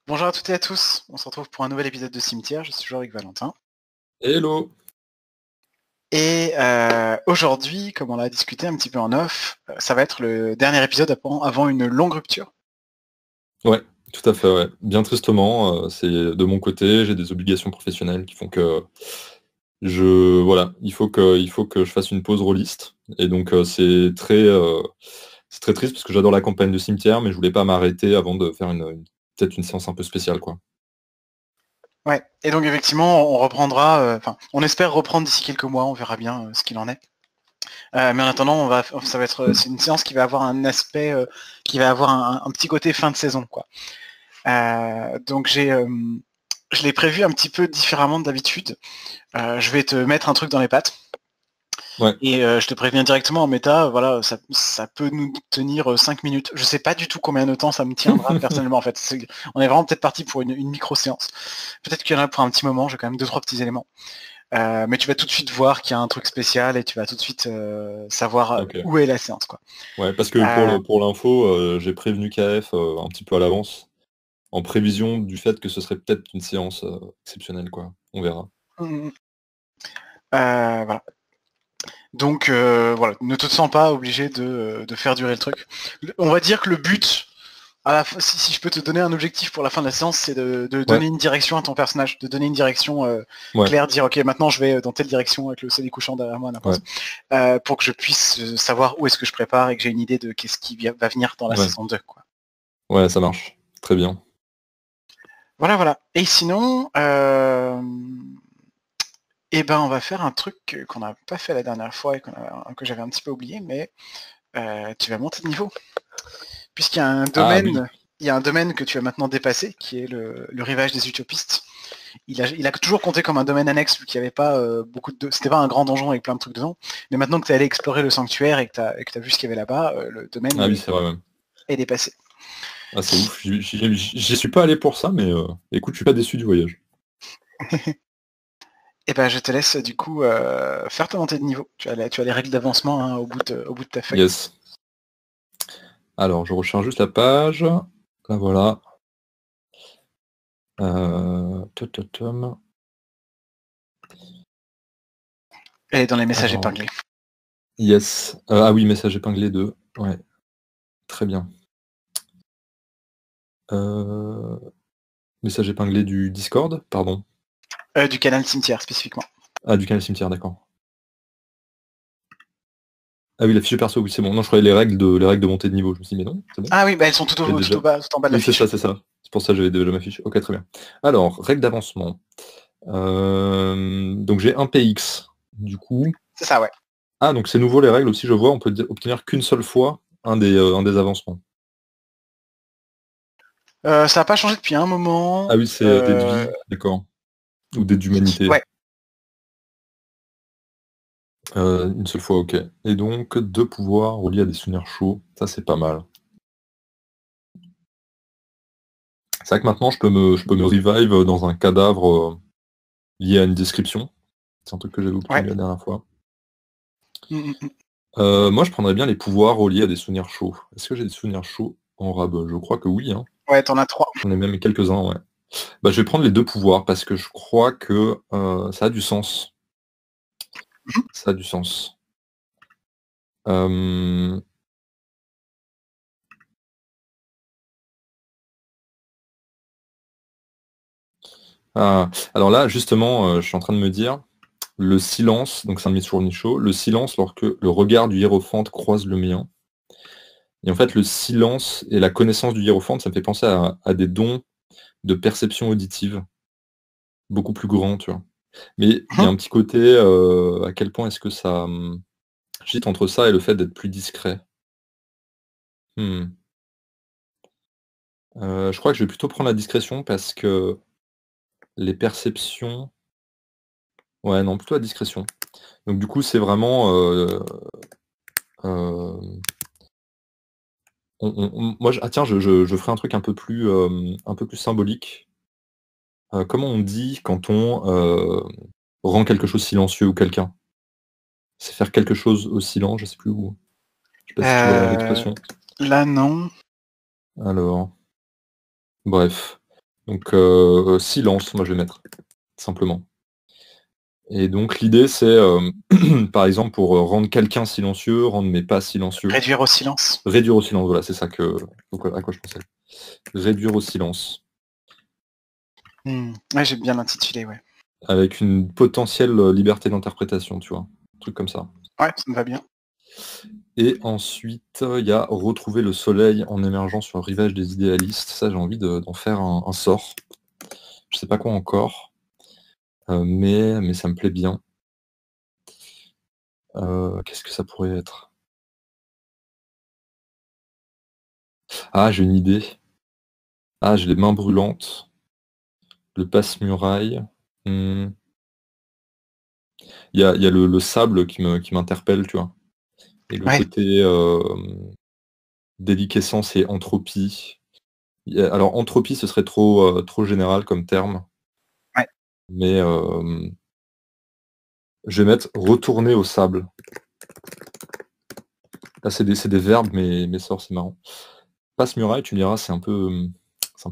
Bonjour à toutes et à tous, on se retrouve pour un nouvel épisode de Cimetière, je suis toujours avec Valentin. Hello. Et aujourd'hui, comme on l'a discuté un petit peu en off, ça va être le dernier épisode avant une longue rupture. Ouais, tout à fait, ouais. Bien tristement, c'est de mon côté, j'ai des obligations professionnelles qui font que voilà, il faut que je fasse une pause rôliste. Et donc c'est très triste parce que j'adore la campagne de Cimetière, mais je voulais pas m'arrêter avant de faire peut-être une séance un peu spéciale, quoi. Ouais, et donc effectivement, on reprendra, on espère reprendre d'ici quelques mois, on verra bien ce qu'il en est. Mais en attendant, c'est une séance qui va avoir un aspect, qui va avoir un petit côté fin de saison, quoi. Donc je l'ai prévu un petit peu différemment de d'habitude. Je vais te mettre un truc dans les pattes. Ouais. Et je te préviens directement en méta, voilà, ça peut nous tenir 5 minutes. Je sais pas du tout combien de temps ça me tiendra personnellement en fait. On est vraiment peut-être parti pour une micro-séance. Peut-être qu'il y en a pour un petit moment, j'ai quand même 2-3 petits éléments. Mais tu vas tout de suite voir qu'il y a un truc spécial et tu vas tout de suite savoir Ok. où est la séance, quoi. Ouais, parce que pour l'info, j'ai prévenu KF un petit peu à l'avance, en prévision du fait que ce serait peut-être une séance exceptionnelle, quoi. On verra. Voilà. Donc voilà, ne te sens pas obligé de faire durer le truc. On va dire que le but, si je peux te donner un objectif pour la fin de la séance, c'est de donner Ouais, une direction à ton personnage, de donner une direction ouais, claire, dire ok maintenant je vais dans telle direction avec le soleil couchant derrière moi, ouais, n'importe, pour que je puisse savoir où est-ce que je prépare et que j'ai une idée de qu'est-ce qui va venir dans la ouais. saison 2, quoi. Ouais, ça marche. Très bien. Voilà, voilà. Et sinon, eh ben on va faire un truc qu'on n'a pas fait la dernière fois et que j'avais un petit peu oublié, mais tu vas monter de niveau. Puisqu'il y a un Ah oui. domaine, il y a un domaine que tu as maintenant dépassé, qui est le rivage des utopistes. Il a toujours compté comme un domaine annexe, vu qu'il n'y avait pas c'était pas un grand donjon avec plein de trucs dedans. Mais maintenant que tu es allé explorer le sanctuaire et que tu as vu ce qu'il y avait là-bas, le domaine Ah oui, c'est vrai même. est dépassé. Ah, c'est ouf. J'y suis pas allé pour ça, mais écoute, je suis pas déçu du voyage. Et ben je te laisse du coup faire ta montée de niveau. Tu as les règles d'avancement, hein, au bout de ta feuille. Yes. Alors, je recharge juste la page. Là, voilà. Tototom. Elle est dans les messages Alors, épinglés. yes. Ah oui, message épinglé 2. Ouais. Très bien. Message épinglé du Discord, pardon. Du canal cimetière spécifiquement. Ah, du canal cimetière, d'accord. Ah oui, la fiche perso, oui, c'est bon. Non, je croyais les règles de montée de niveau. Je me suis dit, mais non, c'est bon. Ah oui, bah elles sont tout J'ai déjà. au bas, tout en bas de la Oui, c'est fiche. ça, c'est ça. C'est pour ça que j'avais déjà ma fiche. Ok, très bien. Alors, règles d'avancement. Donc j'ai un PX. Du coup. C'est ça, ouais. Ah, donc c'est nouveau les règles aussi, je vois, on peut obtenir qu'une seule fois un des avancements. Ça n'a pas changé depuis un moment. Ah oui, c'est dés de vie, d'accord. Ou dés d'humanité. Ouais. Une seule fois, ok. Et donc, 2 pouvoirs reliés à des souvenirs chauds, ça c'est pas mal. C'est vrai que maintenant je peux me revive dans un cadavre lié à une description. C'est un truc que j'avais Ouais. obtenu la dernière fois. Mm, mm, mm. Moi je prendrais bien les pouvoirs reliés à des souvenirs chauds. Est-ce que j'ai des souvenirs chauds en rab? Je crois que oui, hein. Ouais, t'en as 3. J'en ai même quelques-uns, ouais. Bah, je vais prendre les 2 pouvoirs parce que je crois que ça a du sens. Ça a du sens. Euh, alors là, justement, je suis en train de me dire, le silence, donc c'est un Mitsurugi Show, le silence lorsque le regard du hiérophante croise le mien. Et en fait, le silence et la connaissance du hiérophante, ça me fait penser à des dons de perception auditive, beaucoup plus grands, tu vois. Mais il y a un petit côté, à quel point est-ce que ça j'hésite entre ça et le fait d'être plus discret. Hmm. Je crois que je vais plutôt prendre la discrétion parce que les perceptions. Ouais, non, plutôt la discrétion. Donc du coup, c'est vraiment, heu, moi, tiens, je ferai un truc un peu plus symbolique. Comment on dit quand on, rend quelque chose silencieux ou quelqu'un? C'est faire quelque chose au silent, je sais plus où. Je sais pas si tu vois Euh, l'expression? Là, non. Alors, bref. Donc silence, moi je vais mettre, simplement. Et donc l'idée c'est, par exemple, pour rendre quelqu'un silencieux, rendre mais pas silencieux. Réduire au silence. Réduire au silence, voilà, c'est ça à quoi je pensais. Réduire au silence. Ouais, j'ai bien intitulé, ouais. Avec une potentielle liberté d'interprétation, tu vois. Un truc comme ça. Ouais, ça me va bien. Et ensuite, il y a retrouver le soleil en émergeant sur le rivage des idéalistes. Ça, j'ai envie d'en faire un sort. Je sais pas quoi encore, mais ça me plaît bien. Qu'est-ce que ça pourrait être? Ah, j'ai une idée. Ah, j'ai les mains brûlantes. Le passe-muraille. Il y a le sable qui m'interpelle, tu vois. Et le Ouais, côté déliquescence et entropie. Alors, entropie, ce serait trop général comme terme. ouais. Mais je vais mettre retourner au sable. Là, c'est des verbes, mais sorts, c'est marrant. Passe-muraille, tu me diras, c'est un peu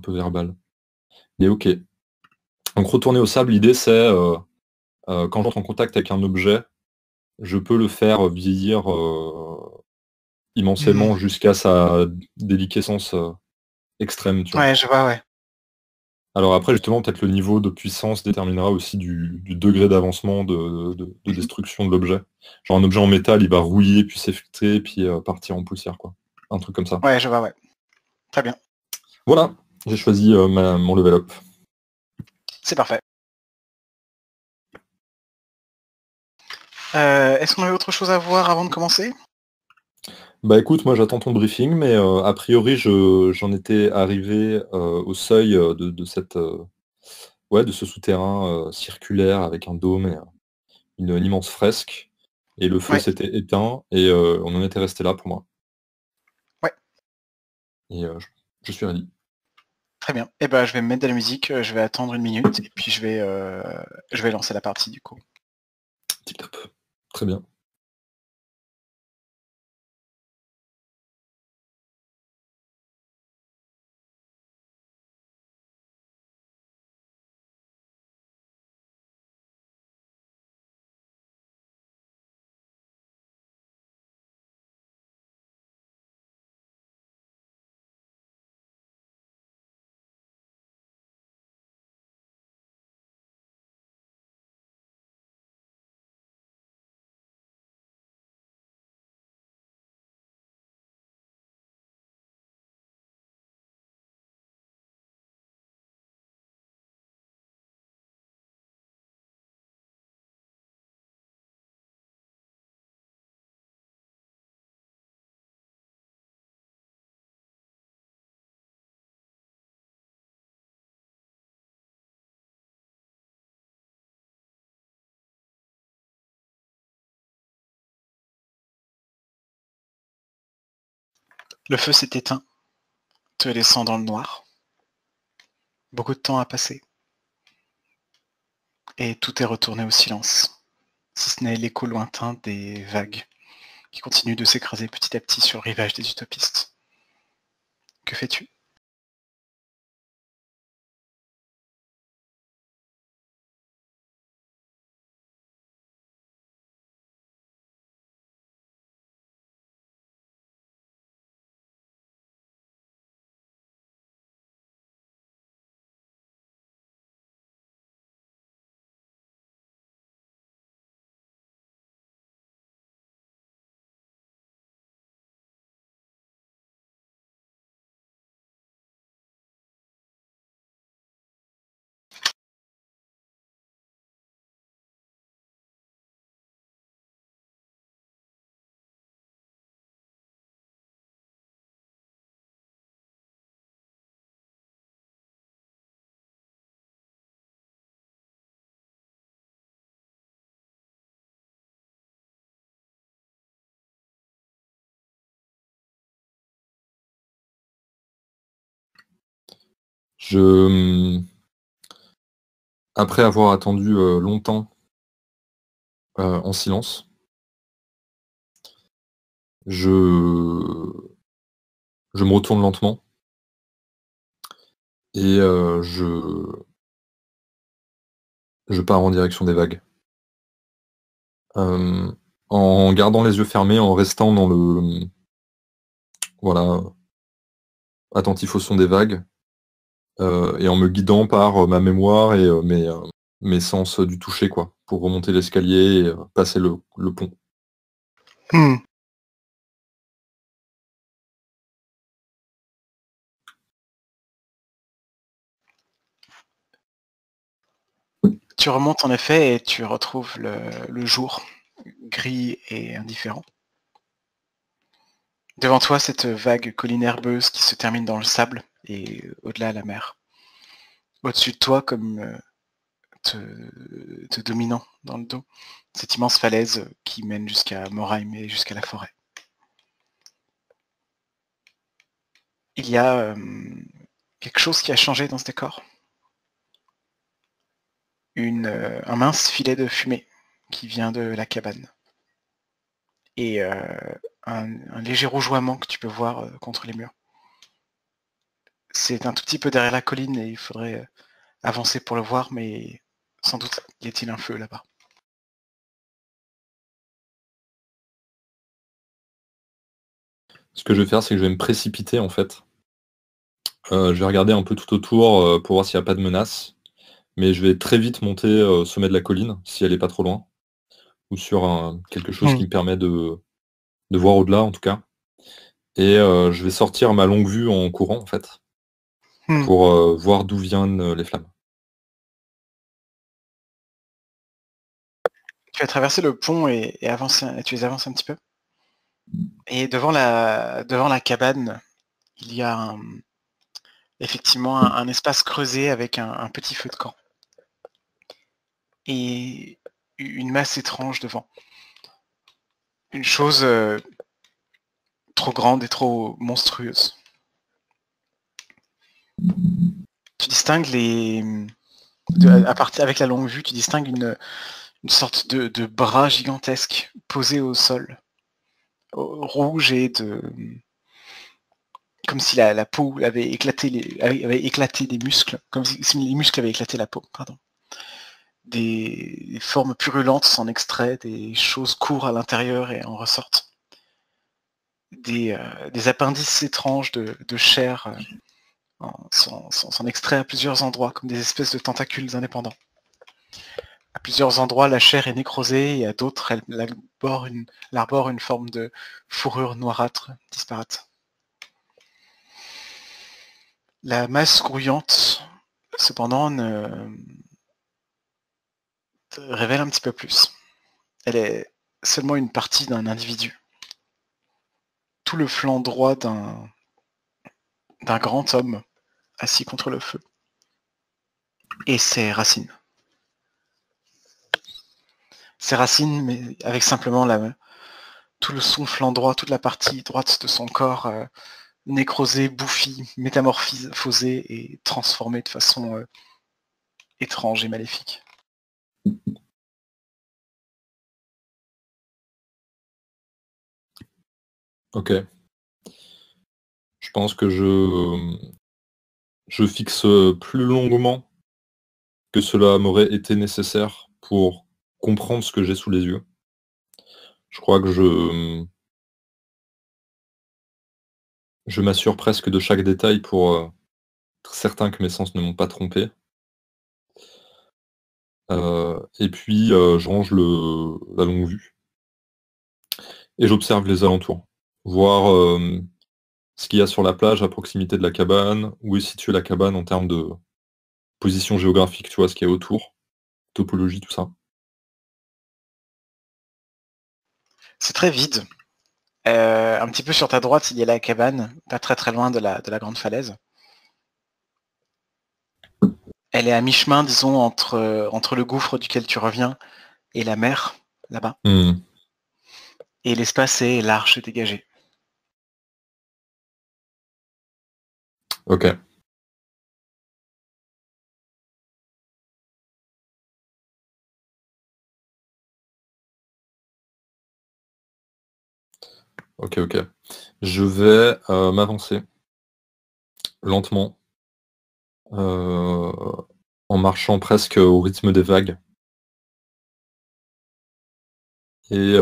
verbal. Mais ok. Donc, retourner au sable, l'idée, c'est quand j'entre en contact avec un objet, je peux le faire vieillir Mhm. immensément jusqu'à sa déliquescence extrême, tu vois. Ouais, je vois, ouais. Alors après, justement, peut-être le niveau de puissance déterminera aussi du degré d'avancement de Mhm. destruction de l'objet. Genre un objet en métal, il va rouiller, puis s'effriter, puis partir en poussière, quoi. Un truc comme ça. Ouais, je vois, ouais. Très bien. Voilà, j'ai choisi mon level up. C'est parfait. Est-ce qu'on avait autre chose à voir avant de commencer? Bah écoute, moi j'attends ton briefing, mais a priori j'en étais arrivé au seuil de ce souterrain circulaire avec un dôme et une immense fresque. Et le feu Ouais, s'était éteint et on en était resté là pour moi. ouais, Et je suis ready. très bien. Eh ben, je vais me mettre de la musique, je vais attendre 1 minute et puis je vais lancer la partie du coup. Tip top. Très bien. Le feu s'est éteint, te laissant dans le noir. Beaucoup de temps a passé et tout est retourné au silence, si ce n'est l'écho lointain des vagues qui continuent de s'écraser petit à petit sur le rivage des utopistes. Que fais-tu? Après avoir attendu longtemps en silence, je, je me retourne lentement et je pars en direction des vagues. En gardant les yeux fermés, en restant dans le voilà, attentif au son des vagues, et en me guidant par, ma mémoire et mes sens, du toucher quoi, pour remonter l'escalier et passer le pont. Hmm. Tu remontes en effet et tu retrouves le jour, gris et indifférent. Devant toi, cette vague colline herbeuse qui se termine dans le sable et au-delà la mer. Au-dessus de toi, comme te dominant dans le dos, cette immense falaise qui mène jusqu'à Morheim et jusqu'à la forêt. Il y a quelque chose qui a changé dans ce décor. Un mince filet de fumée qui vient de la cabane. Et un léger rougeoiement que tu peux voir contre les murs. C'est un tout petit peu derrière la colline et il faudrait avancer pour le voir, mais sans doute y a-t-il un feu là-bas. Ce que je vais faire, c'est que je vais me précipiter en fait. Je vais regarder un peu tout autour, pour voir s'il y a pas de menaces, mais je vais très vite monter, au sommet de la colline, si elle est pas trop loin, ou sur quelque chose qui me permet de voir au-delà en tout cas. Et je vais sortir ma longue vue en courant en fait, pour voir d'où viennent les flammes. Tu vas traverser le pont et avancer, tu les avances un petit peu. Et devant la cabane, il y a effectivement un espace creusé avec un petit feu de camp. Et une masse étrange devant. Une chose trop grande et trop monstrueuse. Tu distingues avec la longue vue, tu distingues une sorte de bras gigantesque posé au sol, rouge et comme si la peau avait éclaté des muscles, comme si les muscles avaient éclaté la peau, pardon. Des formes purulentes s'en extraient, des choses courent à l'intérieur et en ressortent. Des appendices étranges de chair s'en extraient à plusieurs endroits, comme des espèces de tentacules indépendants. À plusieurs endroits, la chair est nécrosée et à d'autres, elle arbore une forme de fourrure noirâtre disparate. La masse grouillante, cependant, révèle un petit peu plus. Elle est seulement une partie d'un individu. Tout le flanc droit d'un grand homme assis contre le feu. Et ses racines. Ses racines, mais avec simplement tout son flanc droit, toute la partie droite de son corps nécrosée, bouffie, métamorphosée et transformée de façon étrange et maléfique. Ok. Je pense que je fixe plus longuement que cela m'aurait été nécessaire pour comprendre ce que j'ai sous les yeux. Je crois que je m'assure presque de chaque détail pour être certain que mes sens ne m'ont pas trompé. Et puis je range la longue vue et j'observe les alentours. Voir ce qu'il y a sur la plage à proximité de la cabane, où est située la cabane en termes de position géographique, tu vois, ce qu'il y a autour, topologie, tout ça. C'est très vide. Un petit peu sur ta droite, il y a la cabane, pas très très loin de la grande falaise. Elle est à mi-chemin, disons, entre le gouffre duquel tu reviens et la mer, là-bas. Mmh. Et l'espace est large et dégagé. Ok. Ok, ok. Je vais m'avancer lentement en marchant presque au rythme des vagues. Et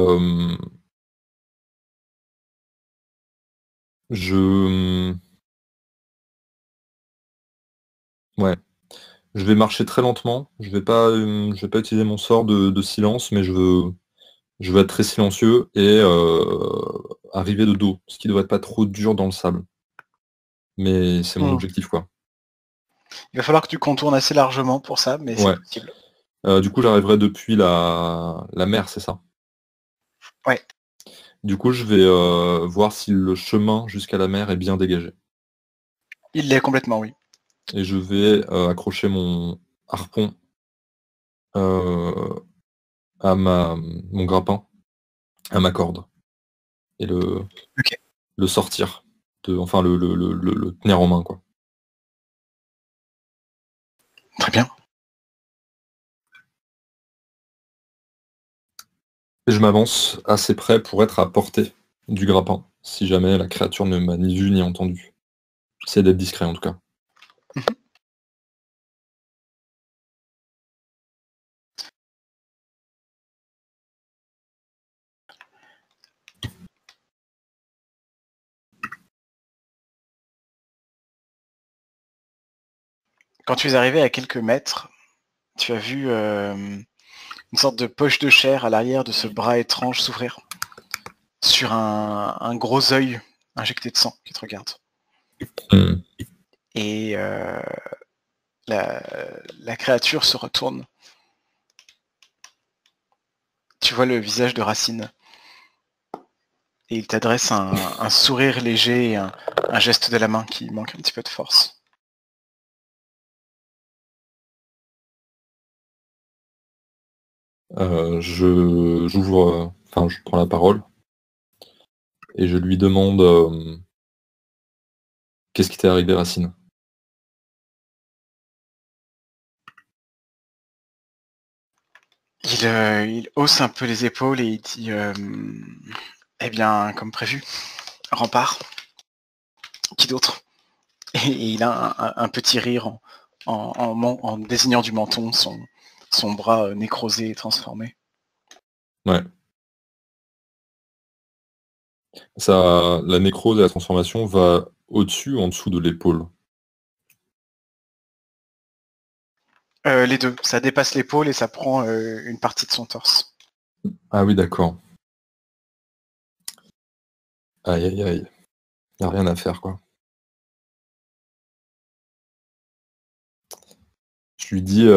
je, ouais, je vais marcher très lentement. Je vais pas utiliser mon sort de silence, mais je veux être très silencieux et arriver de dos, ce qui doit être pas trop dur dans le sable. Mais c'est mon Hmm. objectif, quoi. Il va falloir que tu contournes assez largement pour ça, mais c'est Ouais. possible. Du coup, j'arriverai depuis la mer, c'est ça? Ouais. Du coup, je vais voir si le chemin jusqu'à la mer est bien dégagé. Il l'est complètement, oui. Et je vais accrocher mon harpon euh, à mon grappin, à ma corde, et Ok. le sortir, enfin le tenir en main, quoi. Très bien. Et je m'avance assez près pour être à portée du grappin, si jamais la créature ne m'a ni vu ni entendu. J'essaie d'être discret en tout cas. Mhm. Quand tu es arrivé à quelques mètres, tu as vu une sorte de poche de chair à l'arrière de ce bras étrange s'ouvrir sur un gros œil injecté de sang qui te regarde. Hmm. Et la, la créature se retourne. Tu vois le visage de Racine. Et il t'adresse un sourire léger et un geste de la main qui manque un petit peu de force. Enfin, je prends la parole et je lui demande qu'est-ce qui t'est arrivé, Racine? Il hausse un peu les épaules et il dit eh bien, comme prévu, rempart. Qui d'autre? Et il a un petit rire en désignant du menton son bras nécrosé et transformé. Ouais. La nécrose et la transformation va au-dessus ou en dessous de l'épaule? Les deux, ça dépasse l'épaule et ça prend une partie de son torse. Ah oui, d'accord. Aïe, aïe, aïe. Y a rien à faire, quoi. Je lui dis,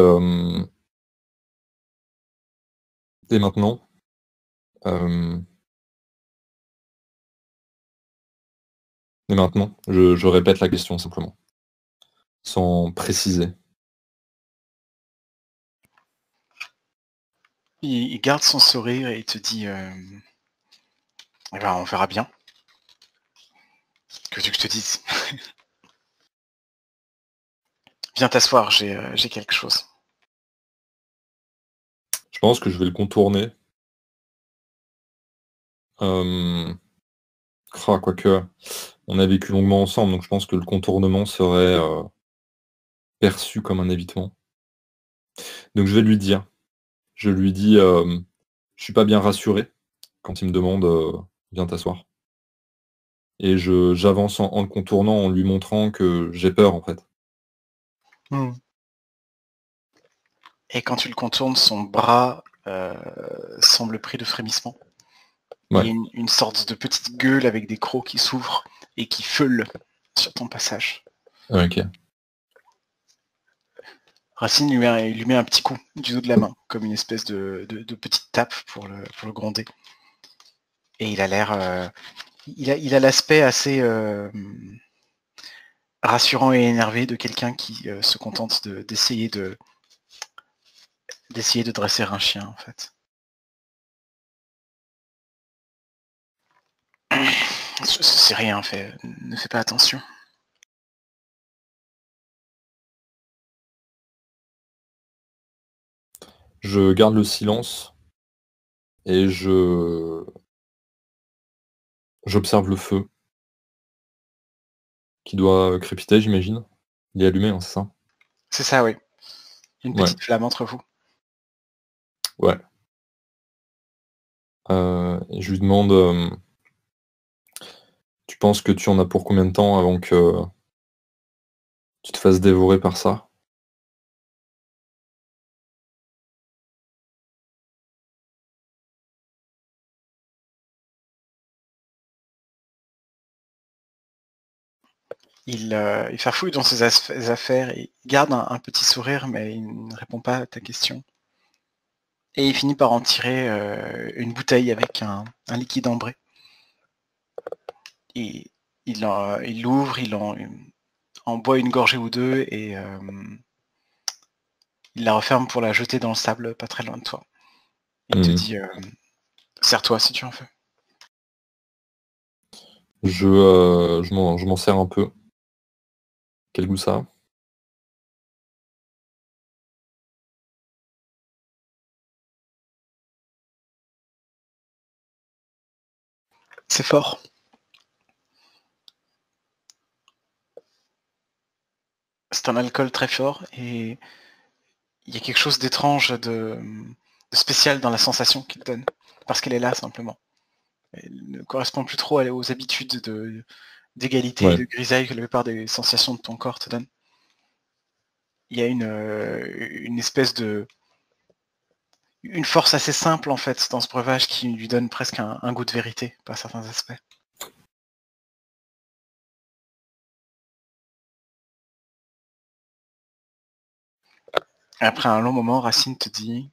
et maintenant, euh, et maintenant, je répète la question simplement, sans préciser. Il garde son sourire et il te dit eh ben, on verra bien. Que veux-tu que je te dise? Viens t'asseoir, j'ai quelque chose. Je pense que je vais le contourner. Euh, Quoique, on a vécu longuement ensemble, donc je pense que le contournement serait perçu comme un évitement. Donc je vais lui dire. Je lui dis, je suis pas bien rassuré quand il me demande, viens t'asseoir. Et j'avance en le contournant, en lui montrant que j'ai peur en fait. Hmm. Et quand tu le contournes, son bras semble pris de frémissement. Ouais, Et une sorte de petite gueule avec des crocs qui s'ouvrent et qui feulent sur ton passage. ok. Racine lui met un petit coup du dos de la main, comme une espèce de petite tape pour le gronder. Et il a l'air... il a l'aspect assez rassurant et énervé de quelqu'un qui se contente d'essayer de dresser un chien, en fait. C'est rien, ne fais pas attention. Je garde le silence et j'observe le feu qui doit crépiter, j'imagine. Il est allumé, hein, c'est ça? C'est ça, oui. Une Ouais, petite flamme entre vous. ouais. Et je lui demande, tu penses que tu en as pour combien de temps avant que tu te fasses dévorer par ça? Il farfouille dans ses affaires, et il garde un petit sourire, mais il ne répond pas à ta question. Et il finit par en tirer une bouteille avec un liquide ambré. Et il l'ouvre, en boit une gorgée ou deux, et il la referme pour la jeter dans le sable pas très loin de toi. Il te Mmh. dit sers-toi si tu en veux. Je m'en sers un peu. Quel goût ça a? C'est fort. C'est un alcool très fort, et il y a quelque chose d'étrange, de spécial dans la sensation qu'il donne. Parce qu'elle est là simplement. Elle ne correspond plus trop aux habitudes d'égalité et Ouais. de grisaille que la plupart des sensations de ton corps te donnent. Il y a une espèce une force assez simple en fait dans ce breuvage qui lui donne presque un goût de vérité par certains aspects. Après un long moment, Racine te dit: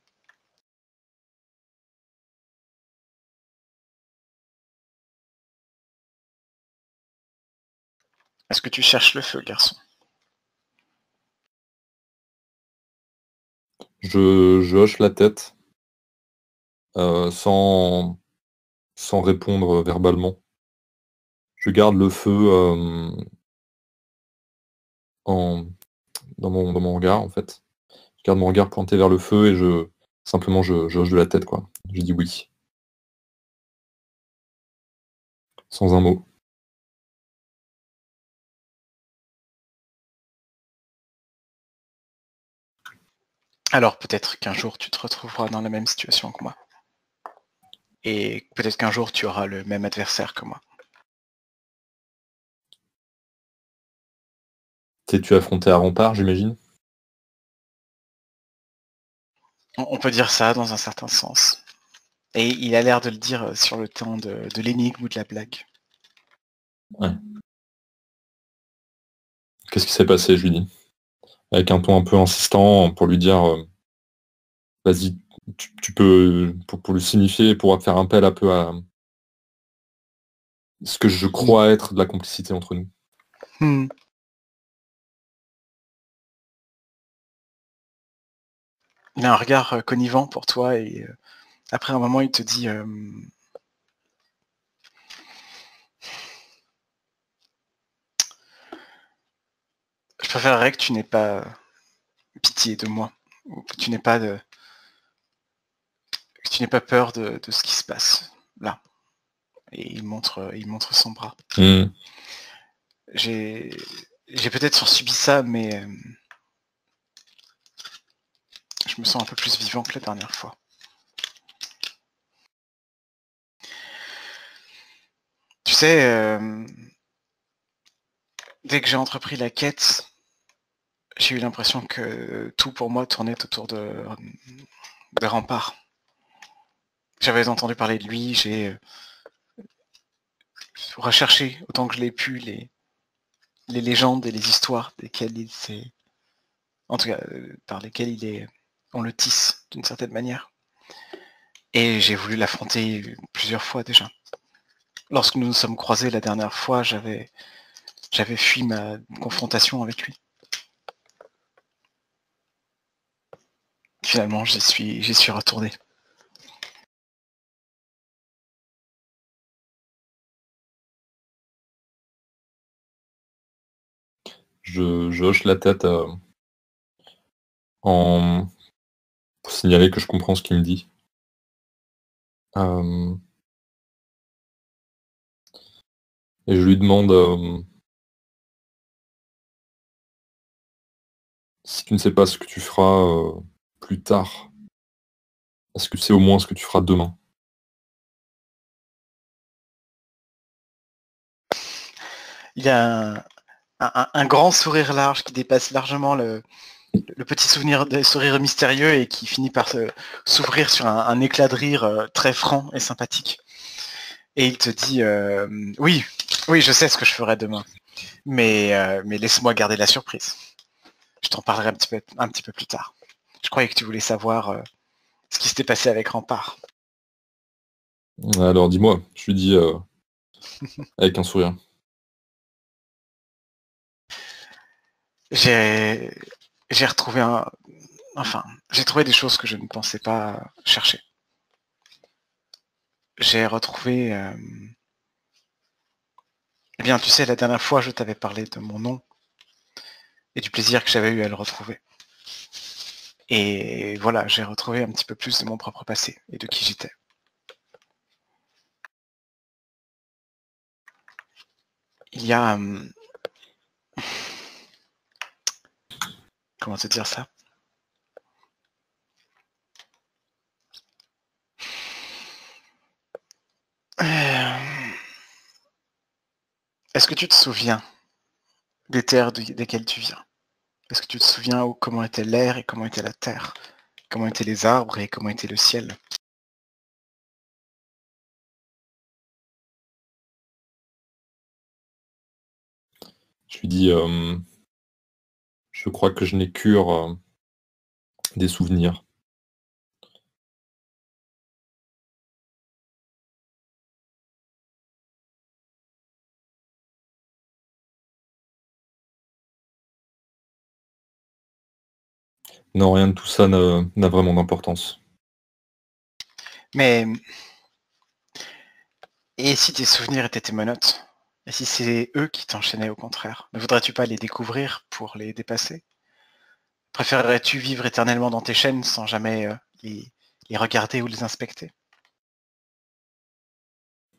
est-ce que tu cherches le feu, garçon? Je hoche la tête, sans répondre verbalement. Je garde le feu, en dans mon regard, en fait. Je garde mon regard pointé vers le feu et je hoche de la tête, quoi. Je dis: «Oui», sans un mot. Alors peut-être qu'un jour tu te retrouveras dans la même situation que moi. Et peut-être qu'un jour tu auras le même adversaire que moi. T'es-tu affronté à rempart, j'imagine? On peut dire ça dans un certain sens. Et il a l'air de le dire sur le temps de l'énigme ou de la blague. Ouais. «Qu'est-ce qui s'est passé?» je lui dis, avec un ton un peu insistant pour lui dire, «Vas-y, tu peux», pour lui signifier, pour faire appel un peu à ce que je Oui. crois être de la complicité entre nous. Hmm. Il a un regard connivant pour toi, et après un moment il te dit je préférerais que tu n'aies pas pitié de moi, ou que tu n'aies pas peur de ce qui se passe là. Et il montre son bras. Mmh. J'ai j'ai peut-être subi ça, mais je me sens un peu plus vivant que la dernière fois. Tu sais, dès que j'ai entrepris la quête, j'ai eu l'impression que tout pour moi tournait autour de Rempart. J'avais entendu parler de lui, j'ai recherché autant que je l'ai pu les légendes et les histoires desquelles il s'est, en tout cas, par lesquelles on le tisse d'une certaine manière. Et j'ai voulu l'affronter plusieurs fois déjà. Lorsque nous nous sommes croisés la dernière fois, j'avais fui ma confrontation avec lui. Finalement, j'y suis retourné. Je hoche la tête, en pour signaler que je comprends ce qu'il me dit. Hem et je lui demande, Si tu ne sais pas ce que tu feras plus tard, est-ce que c'est au moins ce que tu feras demain? Il y a un grand sourire large qui dépasse largement le petit sourire mystérieux et qui finit par s'ouvrir sur un éclat de rire très franc et sympathique. Et il te dit oui, oui, je sais ce que je ferai demain, mais laisse-moi garder la surprise. Je t'en parlerai un petit peu plus tard. Je croyais que tu voulais savoir ce qui s'était passé avec Rempart. Alors dis-moi, je lui dis avec un sourire. J'ai retrouvé j'ai trouvé des choses que je ne pensais pas chercher. J'ai retrouvé eh bien, tu sais, la dernière fois, je t'avais parlé de mon nom et du plaisir que j'avais eu à le retrouver. Et voilà, j'ai retrouvé un petit peu plus de mon propre passé et de qui j'étais. Il y a... comment te dire ça? Est-ce que tu te souviens des terres desquelles tu viens? Est-ce que tu te souviens comment était l'air et comment était la terre? Comment étaient les arbres et comment était le ciel? Je lui dis je crois que je n'ai cure des souvenirs. Non, rien de tout ça n'a vraiment d'importance. Mais... et si tes souvenirs étaient tes menottes? Et si c'est eux qui t'enchaînaient au contraire? Ne voudrais-tu pas les découvrir pour les dépasser? Préférerais-tu vivre éternellement dans tes chaînes sans jamais les regarder ou les inspecter?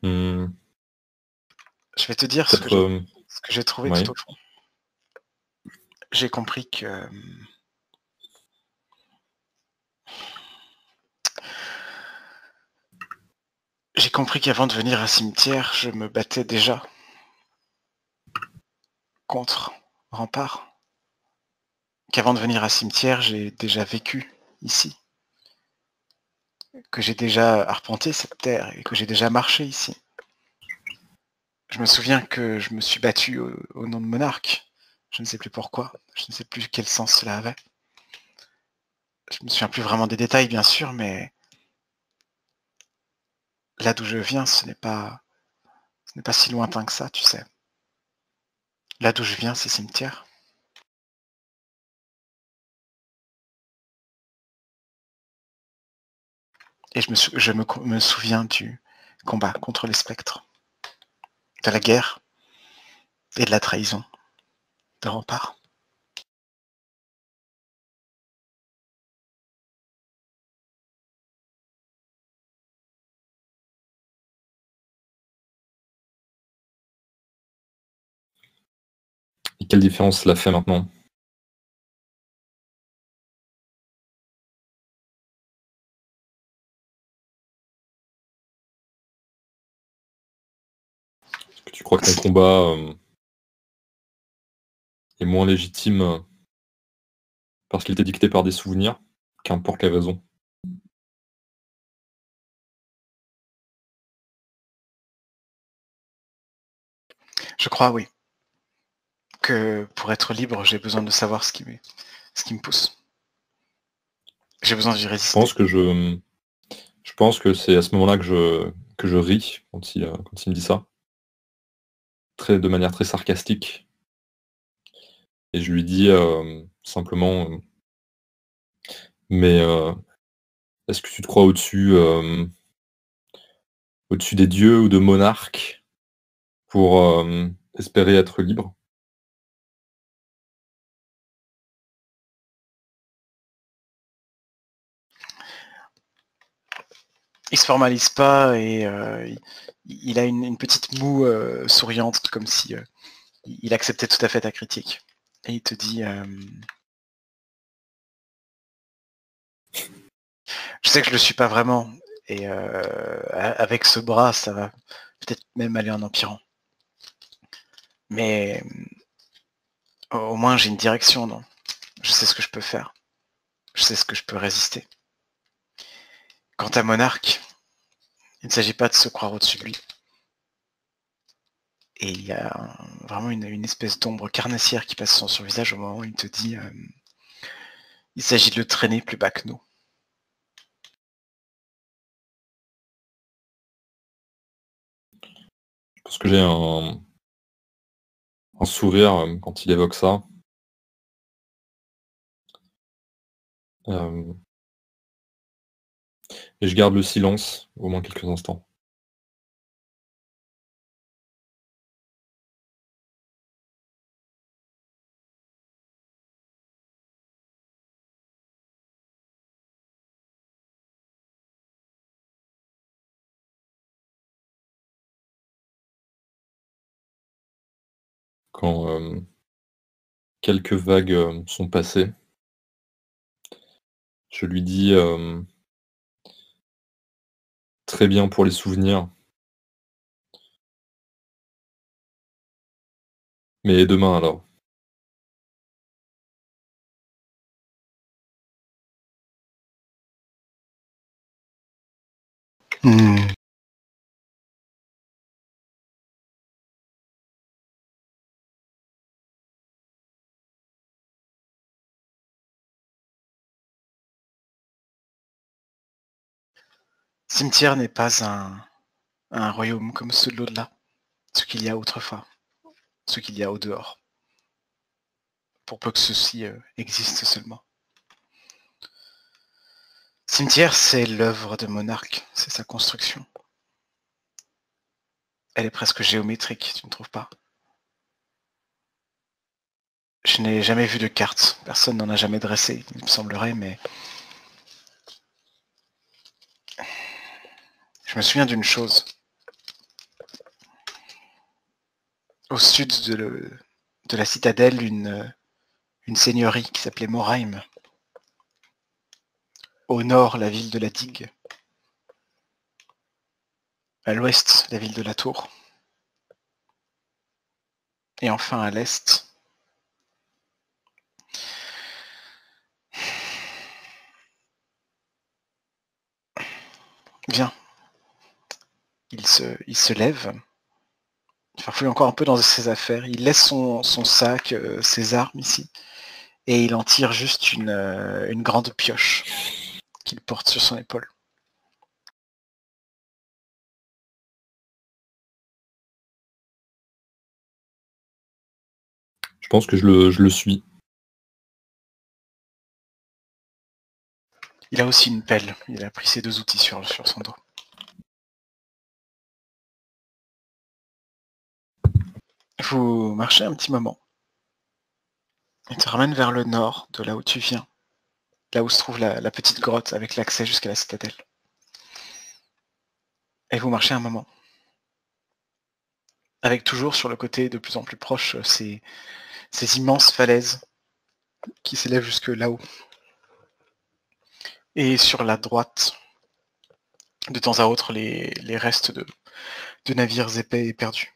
Mmh, Je vais te dire peut-être ce que j'ai trouvé tout oui. au fond. J'ai compris que qu'avant de venir à Cimetière, je me battais déjà contre Rempart. Qu'avant de venir à Cimetière, j'ai déjà vécu ici. Que j'ai déjà arpenté cette terre et que j'ai déjà marché ici. Je me souviens que je me suis battu au nom de Monarque. Je ne sais plus pourquoi. Je ne sais plus quel sens cela avait. Je me souviens plus vraiment des détails, bien sûr, mais là d'où je viens, ce n'est pas si lointain que ça, tu sais. Là d'où je viens, c'est Cimetière. Et me souviens du combat contre les spectres, de la guerre et de la trahison de Rempart. Et quelle différence cela fait maintenant? Est-ce que tu crois que ton combat est moins légitime parce qu'il était dicté par des souvenirs, qu'importe les raisons? Je crois, oui, que pour être libre, j'ai besoin de savoir ce qui me pousse. J'ai besoin d'y Je résister. pense que je pense que c'est à ce moment-là que je ris quand il me dit ça, de manière très sarcastique. Et je lui dis simplement mais est-ce que tu te crois au-dessus des dieux ou de monarques pour espérer être libre? Il se formalise pas et il a une petite moue souriante, comme si il acceptait tout à fait ta critique. Et il te dit Je sais que je le suis pas vraiment, et avec ce bras, ça va peut-être même aller en empirant. Mais au moins j'ai une direction, non? Je sais ce que je peux faire. Je sais ce que je peux résister. Quant à Monarque, il ne s'agit pas de se croire au-dessus de lui. Et il y a vraiment une espèce d'ombre carnassière qui passe sur son visage au moment où il te dit il s'agit de le traîner plus bas que nous. Parce que j'ai un sourire quand il évoque ça. Et je garde le silence au moins quelques instants. Quand quelques vagues sont passées, je lui dis très bien pour les souvenirs, mais demain alors. Mmh. Cimetière n'est pas un royaume comme ceux de l'au-delà, ce qu'il y a autrefois, ce qu'il y a au dehors, pour peu que ceci existe seulement. Cimetière, c'est l'œuvre de Monarque, c'est sa construction. Elle est presque géométrique, tu ne trouves pas? Je n'ai jamais vu de carte, personne n'en a jamais dressé, il me semblerait, mais je me souviens d'une chose. Au sud de la citadelle, une seigneurie qui s'appelait Morheim. Au nord, la ville de la Digue. À l'ouest, la ville de la Tour. Et enfin à l'est, viens. Il se lève, il farfouille encore un peu dans ses affaires, il laisse son sac, ses armes ici, et il en tire juste une grande pioche qu'il porte sur son épaule. Je pense que je le suis. Il a aussi une pelle, il a pris ses 2 outils sur son dos. Vous marchez un petit moment. Il te ramène vers le nord, de là où tu viens. Là où se trouve la petite grotte avec l'accès jusqu'à la citadelle. Et vous marchez un moment. Avec toujours sur le côté de plus en plus proche ces immenses falaises qui s'élèvent jusque là-haut. Et sur la droite, de temps à autre, les restes de navires épais et perdus.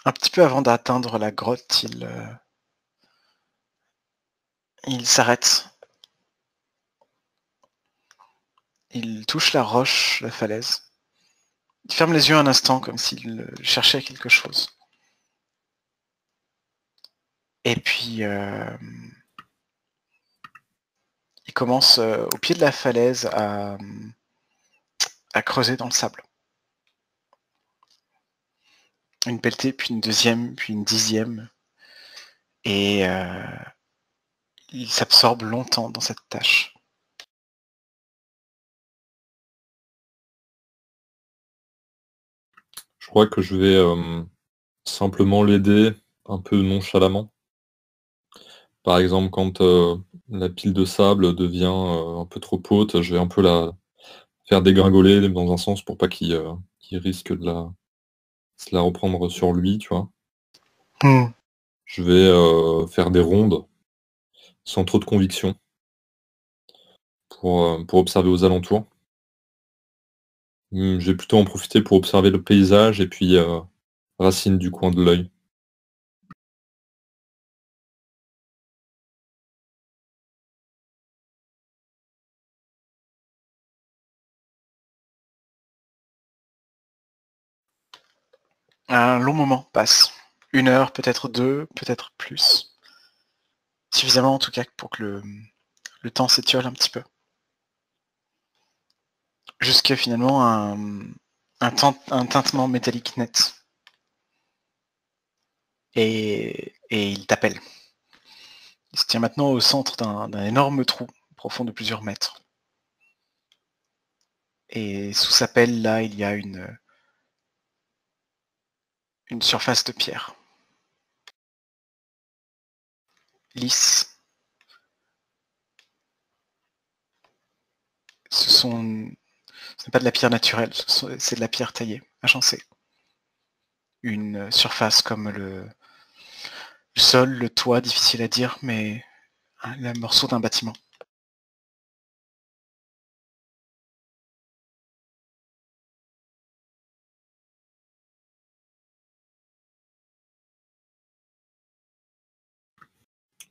Un petit peu avant d'atteindre la grotte, il s'arrête. Il touche la roche, la falaise. Il ferme les yeux un instant comme s'il cherchait quelque chose. Et puis, il commence au pied de la falaise à creuser dans le sable. Une pelletée, puis une deuxième, puis une 10e. Et il s'absorbe longtemps dans cette tâche. Je crois que je vais simplement l'aider un peu nonchalamment. Par exemple, quand la pile de sable devient un peu trop haute, je vais un peu la faire dégringoler dans un sens pour pas qu'il risque de se la reprendre sur lui, tu vois. Je vais faire des rondes sans trop de conviction pour observer aux alentours. Je vais plutôt en profiter pour observer le paysage et puis Racine du coin de l'œil. Un long moment passe. 1 heure, peut-être 2, peut-être plus. Suffisamment en tout cas pour que le temps s'étiole un petit peu. Jusqu'à finalement un tintement métallique net. Et il t'appelle. Il se tient maintenant au centre d'un énorme trou, profond de plusieurs mètres. Et sous sa pelle, là, il y a une surface de pierre. Lisse. Ce n'est pas de la pierre naturelle, c'est de la pierre taillée, agencée. Une surface comme le sol, le toit, difficile à dire, mais un morceau d'un bâtiment.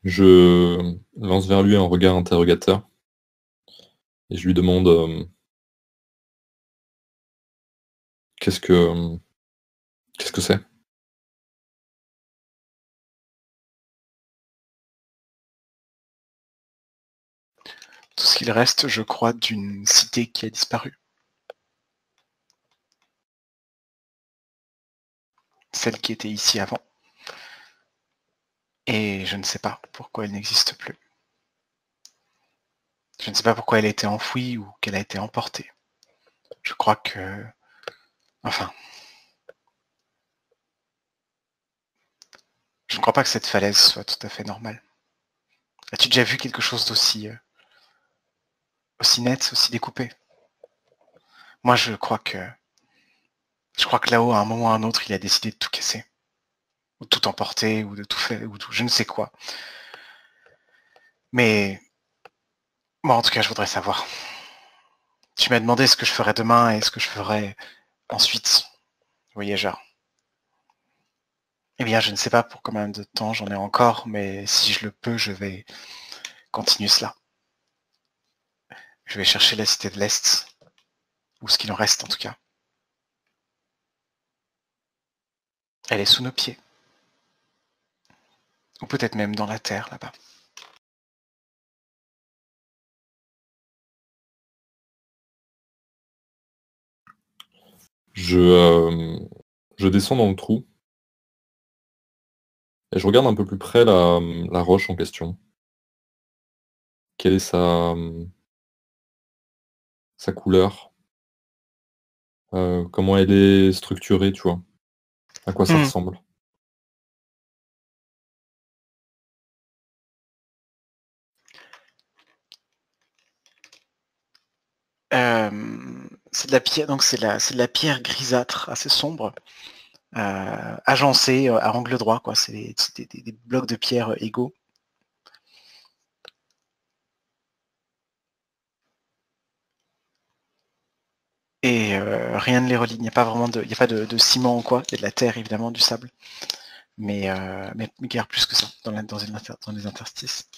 Je lance vers lui un regard interrogateur et je lui demande qu'est-ce que c'est? Tout ce qu'il reste, je crois, d'une cité qui a disparu. Celle qui était ici avant. Et je ne sais pas pourquoi elle n'existe plus. Je ne sais pas pourquoi elle a été enfouie ou qu'elle a été emportée. Je crois que... Enfin... Je ne crois pas que cette falaise soit tout à fait normale. As-tu déjà vu quelque chose d'aussi aussi net, aussi découpé? Moi, je crois que là-haut, à un moment ou à un autre, il a décidé de tout casser. Ou de tout emporter, ou de tout faire, ou je ne sais quoi. Mais... Moi, en tout cas, je voudrais savoir. Tu m'as demandé ce que je ferais demain et ce que je ferais ensuite, voyageur. Eh bien, je ne sais pas pour combien de temps j'en ai encore, mais si je le peux, je vais continuer cela. Je vais chercher la cité de l'Est, ou ce qu'il en reste en tout cas. Elle est sous nos pieds. Ou peut-être même dans la terre, là-bas. Je descends dans le trou et je regarde un peu plus près la roche en question. Quelle est sa couleur? Comment elle est structurée, tu vois? À quoi ça Hmm. ressemble? C'est de la pierre, donc c'est de la pierre grisâtre, assez sombre, agencée à angle droit, quoi. C'est des blocs de pierre égaux. Et rien ne les relie. Il n'y a pas vraiment il n'y a pas de ciment ou quoi. Il y a de la terre évidemment, du sable, mais guère plus que ça dans les interstices.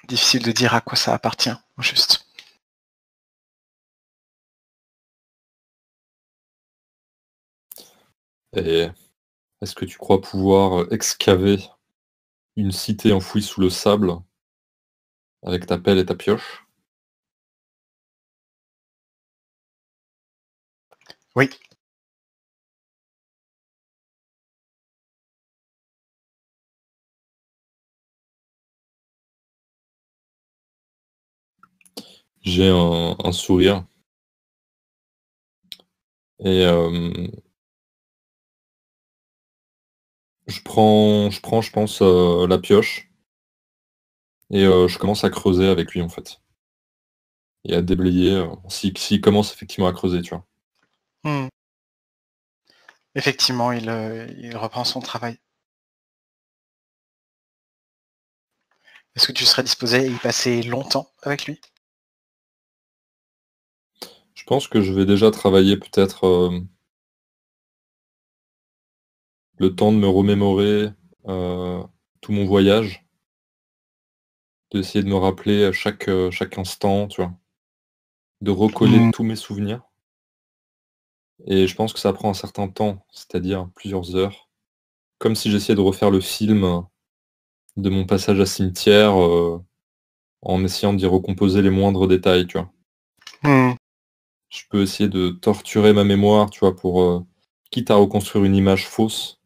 Difficile de dire à quoi ça appartient, au juste. Et est-ce que tu crois pouvoir excaver une cité enfouie sous le sable avec ta pelle et ta pioche? Oui. J'ai un sourire et je pense, la pioche et je commence à creuser avec lui, en fait. et à déblayer s'il commence effectivement à creuser, tu vois. Hmm. Effectivement, il reprend son travail. Est-ce que tu serais disposé à y passer longtemps avec lui? Je pense que je vais déjà travailler peut-être le temps de me remémorer tout mon voyage, d'essayer de me rappeler à chaque instant, tu vois, de recoller Hmm. tous mes souvenirs. Et je pense que ça prend un certain temps, c'est-à-dire plusieurs heures. Comme si j'essayais de refaire le film de mon passage à cimetière en essayant d'y recomposer les moindres détails, tu vois. Hmm. Je peux essayer de torturer ma mémoire, tu vois, pour quitte à reconstruire une image fausse,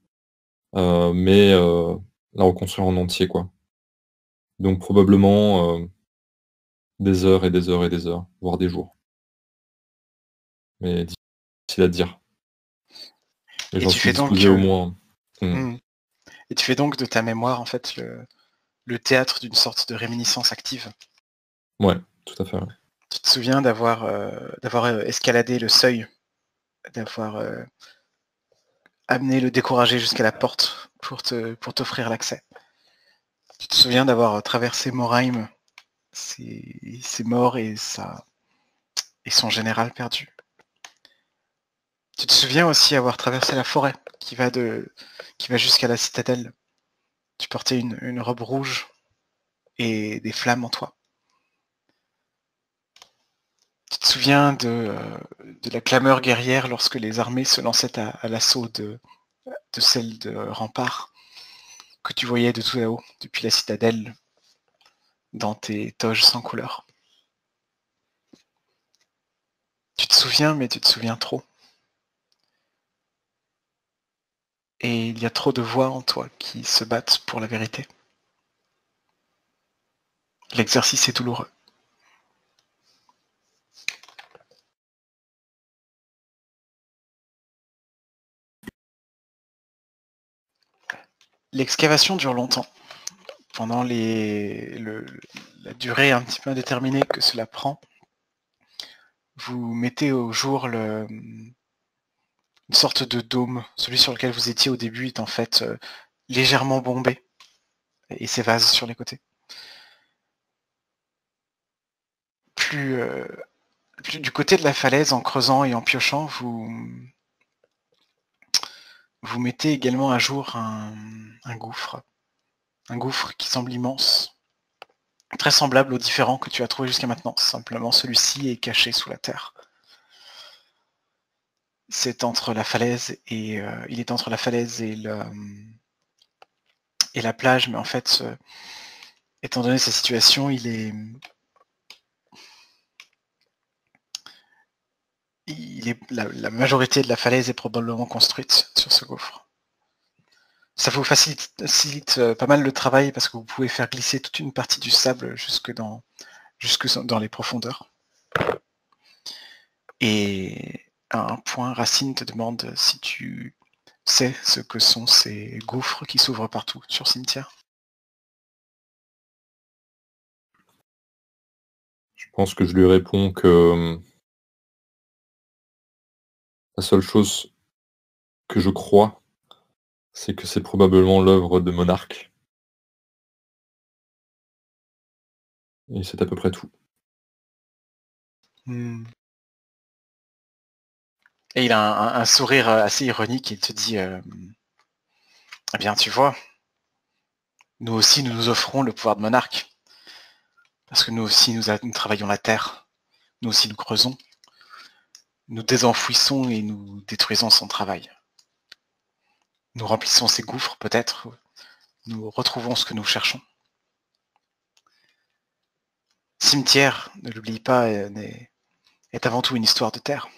mais la reconstruire en entier, quoi. Donc probablement des heures et des heures et des heures, voire des jours. Mais difficile à dire. Et Et j'en tu suis fais donc, disposé au moins. hmm. Et tu fais donc de ta mémoire en fait le théâtre d'une sorte de réminiscence active. Ouais, tout à fait. Ouais. Tu te souviens d'avoir escaladé le seuil, d'avoir amené le découragé jusqu'à la porte pour t'offrir l'accès. Tu te souviens d'avoir traversé Morheim, ses morts et son général perdu. Tu te souviens aussi avoir traversé la forêt qui va jusqu'à la citadelle. Tu portais une robe rouge et des flammes en toi. Tu te souviens de la clameur guerrière lorsque les armées se lançaient à l'assaut de celle de Rempart, que tu voyais de tout là-haut, depuis la citadelle, dans tes toges sans couleur. Tu te souviens, mais tu te souviens trop. Et il y a trop de voix en toi qui se battent pour la vérité. L'exercice est douloureux. L'excavation dure longtemps. Pendant la durée un petit peu indéterminée que cela prend, vous mettez au jour une sorte de dôme. Celui sur lequel vous étiez au début est en fait légèrement bombé et s'évase sur les côtés. Plus, plus du côté de la falaise, en creusant et en piochant, vous mettez également à jour un gouffre. Un gouffre qui semble immense, très semblable aux différents que tu as trouvés jusqu'à maintenant. Simplement, celui-ci est caché sous la terre. C'est entre la falaise et il est entre la falaise et la plage, mais en fait, étant donné sa situation, la majorité de la falaise est probablement construite sur ce gouffre. Ça vous facilite pas mal le travail parce que vous pouvez faire glisser toute une partie du sable jusque dans les profondeurs. Et à un point, Racine te demande si tu sais ce que sont ces gouffres qui s'ouvrent partout sur cimetière. Je pense que je lui réponds que la seule chose que je crois, c'est que c'est probablement l'œuvre de Monarque. Et c'est à peu près tout. Hmm. Et il a un sourire assez ironique et il te dit eh bien, tu vois, nous aussi, nous nous offrons le pouvoir de monarque. Parce que nous aussi, nous travaillons la terre. Nous aussi, nous creusons. Nous désenfouissons et nous détruisons son travail. Nous remplissons ses gouffres, peut-être. Nous retrouvons ce que nous cherchons. Cimetière, ne l'oublie pas, est avant tout une histoire de terre.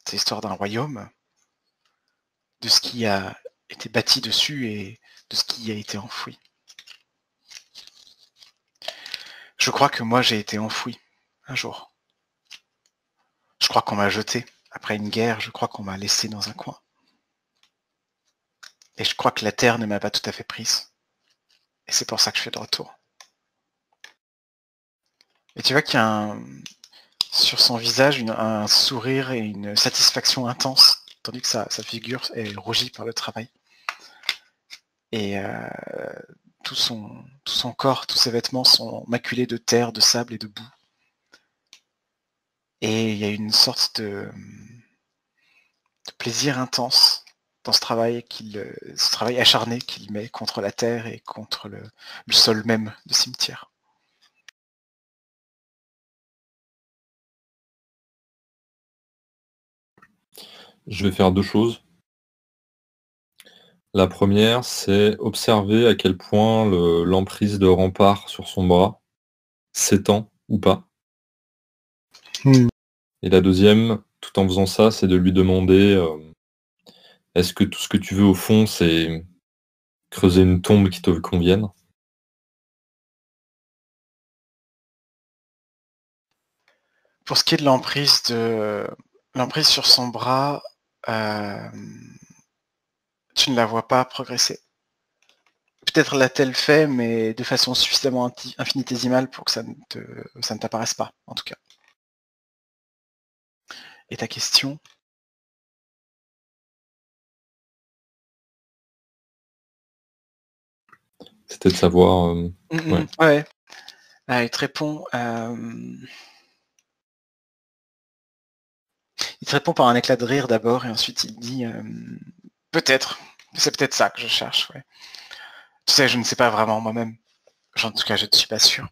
C'est l'histoire d'un royaume, de ce qui a été bâti dessus et de ce qui a été enfoui. Je crois que moi, j'ai été enfoui un jour. Je crois qu'on m'a jeté. Après une guerre, je crois qu'on m'a laissé dans un coin. Et je crois que la terre ne m'a pas tout à fait prise. Et c'est pour ça que je fais de retour. Et tu vois qu'il y a sur son visage un sourire et une satisfaction intense, tandis que sa figure est rougie par le travail. Et tout son corps, tous ses vêtements sont maculés de terre, de sable et de boue. Et il y a une sorte de plaisir intense dans ce travail acharné qu'il met contre la terre et contre le sol même du cimetière. Je vais faire deux choses. La première, c'est observer à quel point l'emprise de rempart sur son bras s'étend ou pas. Et la deuxième, tout en faisant ça, c'est de lui demander est-ce que tout ce que tu veux au fond, c'est creuser une tombe qui te convienne? Pour ce qui est de l'emprise sur son bras, tu ne la vois pas progresser. Peut-être l'a-t-elle fait, mais de façon suffisamment infinitésimale pour que ça ne t'apparaisse pas, en tout cas. Et ta question? C'était de savoir... ouais. Ouais. Il te répond... Il te répond par un éclat de rire d'abord, et ensuite il dit peut-être, c'est peut-être ça que je cherche, ouais. Tu sais, je ne sais pas vraiment moi-même. En tout cas, je ne suis pas sûr.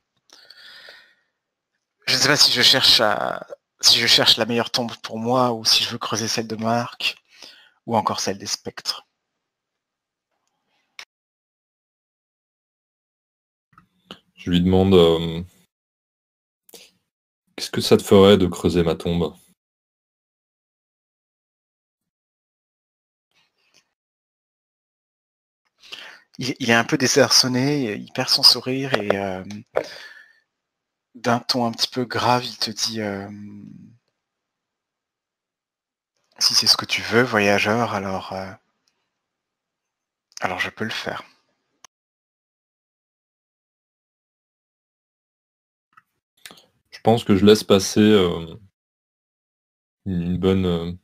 Je ne sais pas si je cherche la meilleure tombe pour moi, ou si je veux creuser celle de Marc, ou encore celle des spectres. Je lui demande qu'est-ce que ça te ferait de creuser ma tombe? Il est un peu désarçonné, il perd son sourire, et d'un ton un petit peu grave, il te dit si c'est ce que tu veux, voyageur, alors je peux le faire. Je pense que je laisse passer une bonne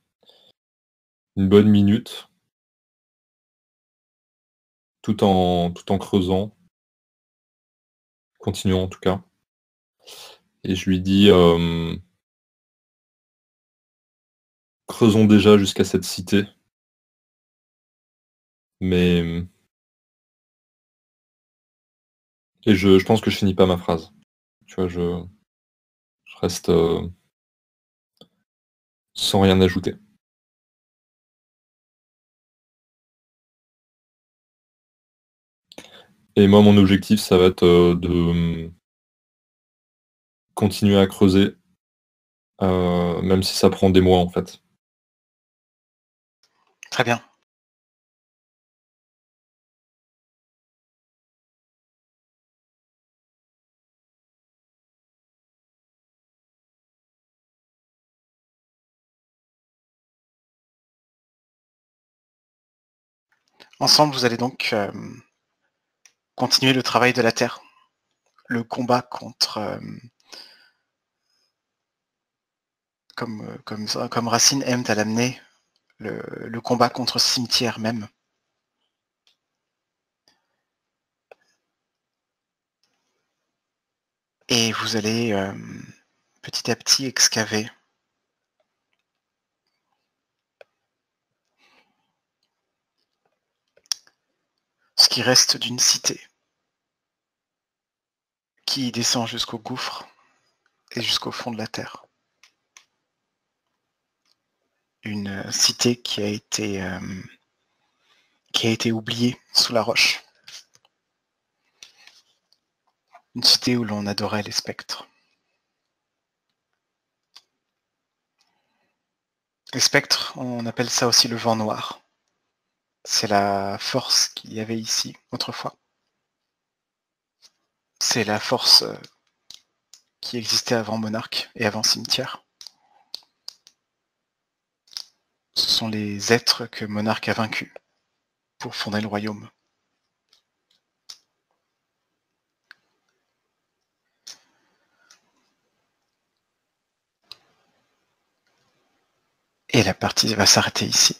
minute, tout en creusant, continuant en tout cas. Et je lui dis creusons déjà jusqu'à cette cité. Mais et je pense que je finis pas ma phrase. Tu vois, je reste sans rien ajouter. Et moi, mon objectif, ça va être de continuer à creuser, même si ça prend des mois en fait. Très bien. Ensemble, vous allez donc continuer le travail de la Terre, le combat contre, comme Racine aime à l'amener, le combat contre ce cimetière même. Et vous allez petit à petit excaver ce qui reste d'une cité qui descend jusqu'au gouffre et jusqu'au fond de la terre. Une cité qui a été oubliée sous la roche. Une cité où l'on adorait les spectres. Les spectres, on appelle ça aussi le vent noir. C'est la force qu'il y avait ici autrefois. C'est la force qui existait avant Monarque et avant Cimetière. Ce sont les êtres que Monarque a vaincus pour fonder le royaume. Et la partie va s'arrêter ici.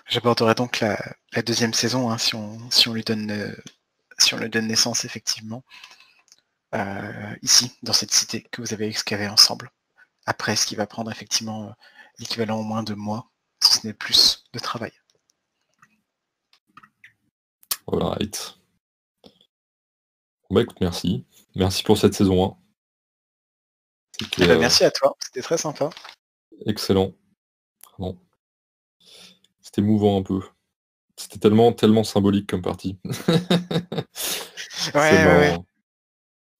J'aborderai donc la deuxième saison, hein, si on lui donne naissance effectivement, ici, dans cette cité que vous avez excavée ensemble. Après, ce qui va prendre effectivement l'équivalent au moins de mois, si ce n'est plus, de travail. Alright. Bah écoute, merci. Merci pour cette saison 1. Merci à toi, c'était très sympa. Excellent. Vraiment. C'était émouvant un peu. C'était tellement symbolique comme partie. Ouais.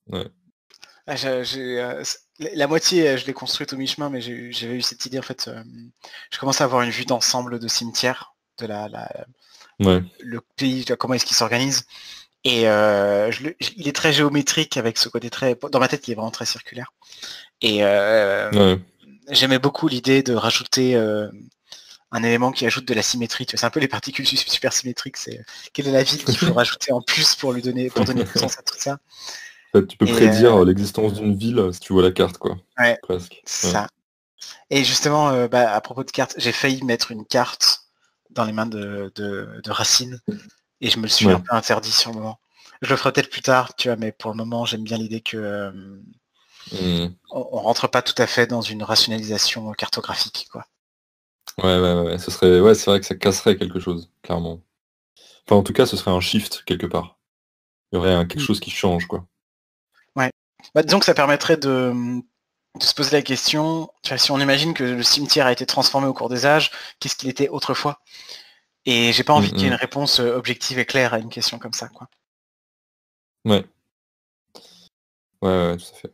Ouais. La moitié, je l'ai construite au mi-chemin, mais j'avais eu cette idée, en fait, je commençais à avoir une vue d'ensemble de cimetière, de le pays, comment est-ce qu'il s'organise. Et il est très géométrique avec ce côté très... Dans ma tête, il est vraiment très circulaire. Et j'aimais beaucoup l'idée de rajouter un élément qui ajoute de la symétrie. C'est un peu les particules supersymétriques. C'est quelle est la ville qu'il faut rajouter en plus pour donner du sens à tout ça. En fait, tu peux prédire l'existence d'une ville si tu vois la carte, quoi. Ouais, presque. Ça. Et justement, à propos de cartes, j'ai failli mettre une carte dans les mains de Racine. Et je me le suis un peu interdit sur le moment. Je le ferai peut-être plus tard, tu vois, mais pour le moment, j'aime bien l'idée que on rentre pas tout à fait dans une rationalisation cartographique, quoi. Ouais, ce serait, c'est vrai que ça casserait quelque chose, clairement. Enfin, en tout cas, ce serait un shift quelque part. Il y aurait quelque chose qui change, quoi. Ouais. Disons que ça permettrait de se poser la question, tu vois, si on imagine que le cimetière a été transformé au cours des âges, qu'est-ce qu'il était autrefois? Et j'ai pas envie qu'il y ait une réponse objective et claire à une question comme ça, quoi. Ouais, tout à fait.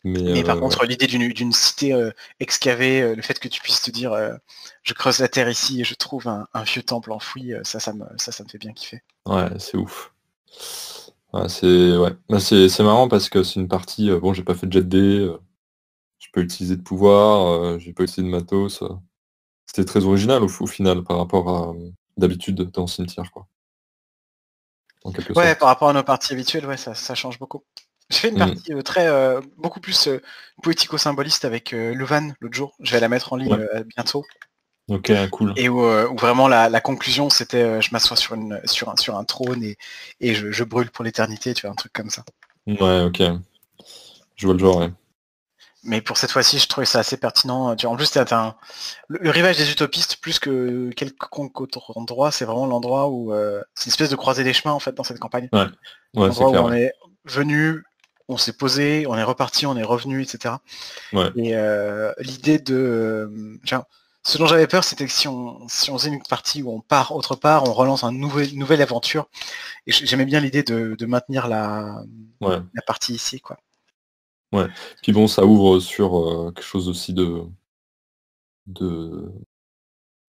Mais par contre, l'idée d'une cité excavée, le fait que tu puisses te dire je creuse la terre ici et je trouve un vieux temple enfoui, ça me fait bien kiffer. Ouais, c'est ouf. C'est marrant parce que c'est une partie, bon, j'ai pas fait de jet dé, j'ai pas utilisé de pouvoir, j'ai pas utilisé de matos. C'était très original au final par rapport à d'habitude dans le cimetière, quoi. En quelque sorte. Par rapport à nos parties habituelles, ça change beaucoup. J'ai fait une partie beaucoup plus poético-symboliste avec Levan l'autre jour. Je vais la mettre en ligne bientôt. Ok, cool. Et où vraiment la conclusion c'était je m'assois sur un trône et je brûle pour l'éternité, tu vois, un truc comme ça. Ouais, ok. Je vois le genre, ouais. Mais pour cette fois-ci, je trouvais ça assez pertinent. Tu vois, en plus, le rivage des utopistes, plus que quelconque autre endroit, c'est vraiment l'endroit où c'est une espèce de croisée des chemins en fait dans cette campagne. Ouais, L'endroit où on est venu, on s'est posé, on est reparti, on est revenu, etc. Ouais. Et l'idée de... ce dont j'avais peur, c'était que si on faisait une partie où on part autre part, on relance une nouvelle aventure. Et j'aimais bien l'idée de maintenir la partie ici, quoi. Ouais. Puis bon, ça ouvre sur quelque chose aussi de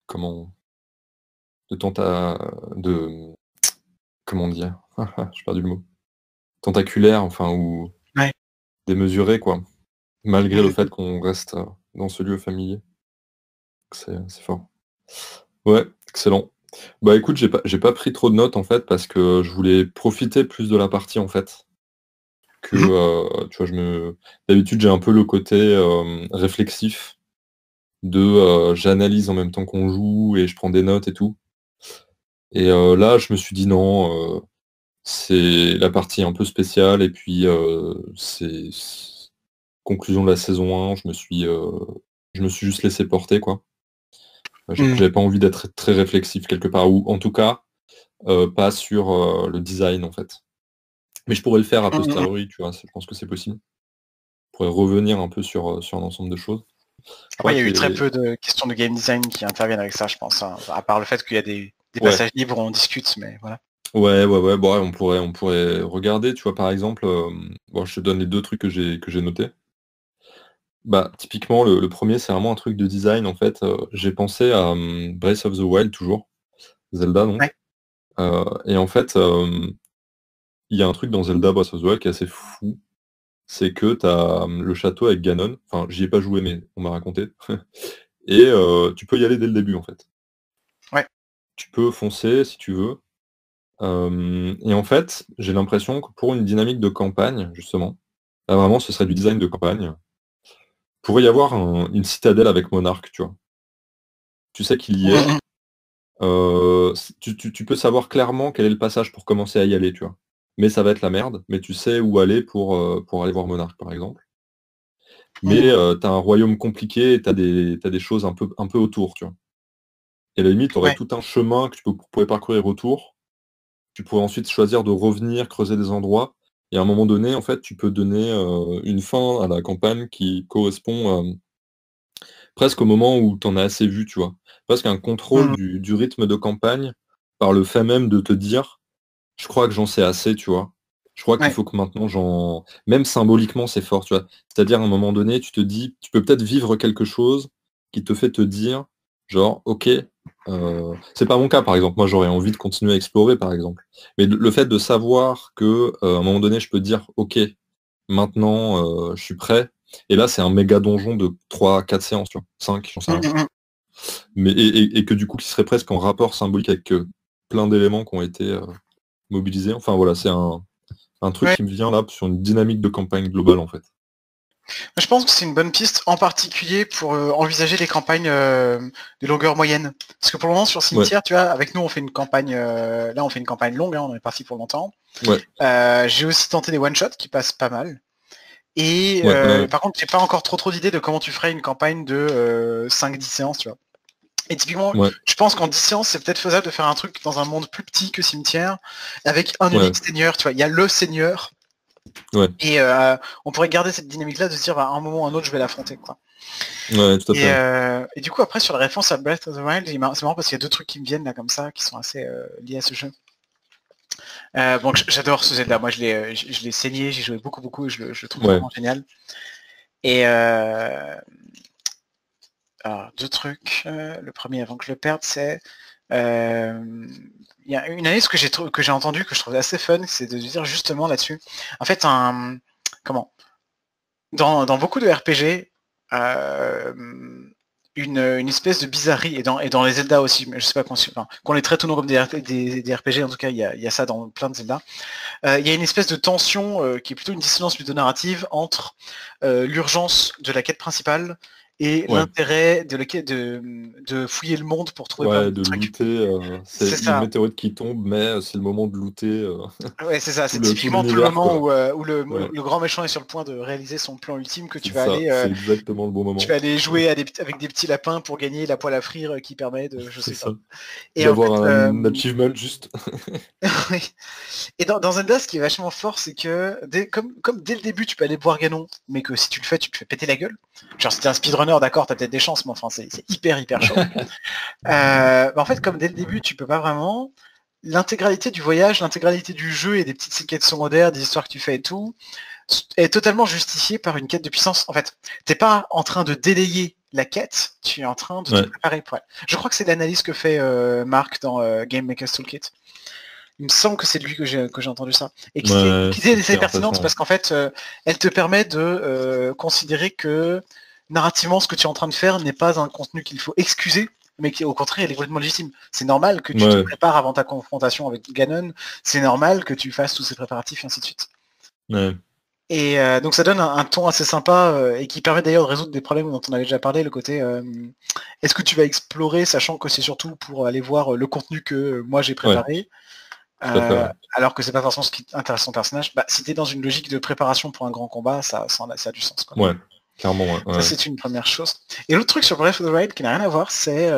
comment comment dire, j'ai perdu le mot, tentaculaire, enfin, ou démesuré, quoi, malgré le fait qu'on reste dans ce lieu familier. C'est fort. Ouais, excellent. Bah écoute, j'ai pas pris trop de notes en fait parce que je voulais profiter plus de la partie en fait. Que tu vois, d'habitude j'ai un peu le côté réflexif de j'analyse en même temps qu'on joue et je prends des notes et tout. Et là je me suis dit non, c'est la partie un peu spéciale et puis c'est conclusion de la saison 1, je me suis juste laissé porter, quoi. J'avais pas envie d'être très réflexif quelque part, ou en tout cas pas sur le design en fait. Mais je pourrais le faire a posteriori, tu vois, je pense que c'est possible. Je pourrais revenir un peu sur un ensemble de choses. Après, il y a eu très peu de questions de game design qui interviennent avec ça, je pense, hein. À part le fait qu'il y a des passages libres où on discute, mais voilà. Ouais, bon, on pourrait regarder, tu vois, par exemple, bon, je te donne les 2 trucs que j'ai notés. Bah, typiquement, le premier, c'est vraiment un truc de design, en fait. J'ai pensé à Breath of the Wild, toujours. Zelda, donc. Ouais. Et en fait, il y a un truc dans Zelda Breath of the Wild qui est assez fou, c'est que tu as le château avec Ganon, enfin j'y ai pas joué mais on m'a raconté, et tu peux y aller dès le début en fait. Ouais. Tu peux foncer si tu veux. Et en fait, j'ai l'impression que pour une dynamique de campagne, justement, là vraiment ce serait du design de campagne, pourrait y avoir une citadelle avec monarque, tu vois. Tu sais qu'il y est, Mhm. tu peux savoir clairement quel est le passage pour commencer à y aller, tu vois. Mais ça va être la merde, mais tu sais où aller pour aller voir monarque, par exemple. Mais Mhm. tu as un royaume compliqué et t'as des choses un peu autour, tu vois. Et à la limite, tu aurais Ouais. tout un chemin que pourrais parcourir autour. Tu pourrais ensuite choisir de revenir, creuser des endroits. Et à un moment donné, en fait, tu peux donner une fin à la campagne qui correspond presque au moment où tu en as assez vu, tu vois. Presque un contrôle Mhm. du rythme de campagne par le fait même de te dire, je crois que j'en sais assez, tu vois. Je crois qu'il Ouais. faut que maintenant j'en... Même symboliquement, c'est fort, tu vois. C'est-à-dire, à un moment donné, tu te dis, tu peux peut-être vivre quelque chose qui te fait te dire, genre, ok, c'est pas mon cas, par exemple. Moi, j'aurais envie de continuer à explorer, par exemple. Mais le fait de savoir que, à un moment donné, je peux dire, ok, maintenant, je suis prêt. Et là, c'est un méga donjon de 3 4 séances, tu vois. 5, j'en sais rien. Mhm. Mais, et que du coup, qui serait presque en rapport symbolique avec plein d'éléments qui ont été mobilisés. Enfin, voilà, c'est un truc Ouais. qui me vient là sur une dynamique de campagne globale, en fait. Je pense que c'est une bonne piste, en particulier pour envisager des campagnes de longueur moyenne. Parce que pour le moment, sur Ouais, Cimetière, tu vois, avec nous, on fait une campagne, là, on fait une campagne longue, hein, on est parti pour longtemps. ouais, J'ai aussi tenté des one-shots qui passent pas mal. Et ouais, ouais, par contre, j'ai pas encore trop d'idées de comment tu ferais une campagne de 5-10 séances, tu vois. Et typiquement, ouais, je pense qu'en 10 séances, c'est peut-être faisable de faire un truc dans un monde plus petit que Cimetière, avec un ouais, unique seigneur, tu vois. Il y a le seigneur, ouais, et on pourrait garder cette dynamique-là de se dire, bah, à un moment ou à un autre, je vais l'affronter, quoi. ouais, tout à fait. Et du coup, après, sur la référence à Breath of the Wild, c'est marrant parce qu'il y a deux trucs qui me viennent là comme ça, qui sont assez liés à ce jeu. Bon, j'adore ce Zelda. Moi, je l'ai saigné, j'ai joué beaucoup, beaucoup, et je le trouve Ouais, vraiment génial. Et alors, deux trucs. Le premier, avant que je le perde, c'est il y a une analyse que j'ai entendue que je trouvais assez fun, c'est de dire justement là-dessus. En fait, comment dans beaucoup de RPG, une espèce de bizarrerie, et dans les Zelda aussi, mais je sais pas qu'on les traite ou non comme des RPG, en tout cas, il y a ça dans plein de Zelda. Il y a une espèce de tension qui est plutôt une dissonance ludonarrative entre l'urgence de la quête principale et ouais, l'intérêt de fouiller le monde pour trouver plein de ouais, de trucs. looter. C'est C'est, il y a une ça. météorite qui tombe, mais c'est le moment de looter Ouais, c'est ça. C'est tout typiquement tout le l'univers, moment quoi. où Ouais, le grand méchant est sur le point de réaliser son plan ultime que c'est ça, c'est exactement le bon tu vas moment. aller jouer avec des petits lapins pour gagner la poêle à frire qui permet de, je C'est sais ça. pas. Et en fait, D'avoir un achievement juste. oui. Et dans Zelda, ce qui est vachement fort, c'est que comme dès le début, tu peux aller boire Ganon, mais que si tu le fais, tu te fais péter la gueule. Genre, si t'es un speedrunner, d'accord, t'as peut-être des chances, mais enfin, c'est hyper, hyper chaud. En fait, comme dès le début, tu peux pas vraiment, l'intégralité du voyage, l'intégralité du jeu et des petites quêtes secondaires, des histoires que tu fais et tout, est totalement justifiée par une quête de puissance. En fait, t'es pas en train de délayer la quête, tu es en train de te Ouais, préparer pour elle. Je crois que c'est l'analyse que fait Marc dans Game Maker's Toolkit. Il me semble que c'est de lui que j'ai entendu ça. Et ouais, qui c'est est assez super pertinente intéressant. parce qu'en fait, elle te permet de considérer que narrativement, ce que tu es en train de faire n'est pas un contenu qu'il faut excuser, mais qui au contraire, il est complètement légitime. C'est normal que tu te Ouais, prépares avant ta confrontation avec Ganon, c'est normal que tu fasses tous ces préparatifs, et ainsi de suite. ouais, Et donc ça donne un ton assez sympa et qui permet d'ailleurs de résoudre des problèmes dont on avait déjà parlé, le côté est-ce que tu vas explorer, sachant que c'est surtout pour aller voir le contenu que moi j'ai ouais, préparé, tout à fait, ouais. alors que c'est pas forcément ce qui intéresse ton personnage. Bah, si t'es dans une logique de préparation pour un grand combat, ça a du sens, quoi. Ouais, clairement, ouais, Ça ouais. c'est une première chose. Et l'autre truc sur Breath of the Wild qui n'a rien à voir, c'est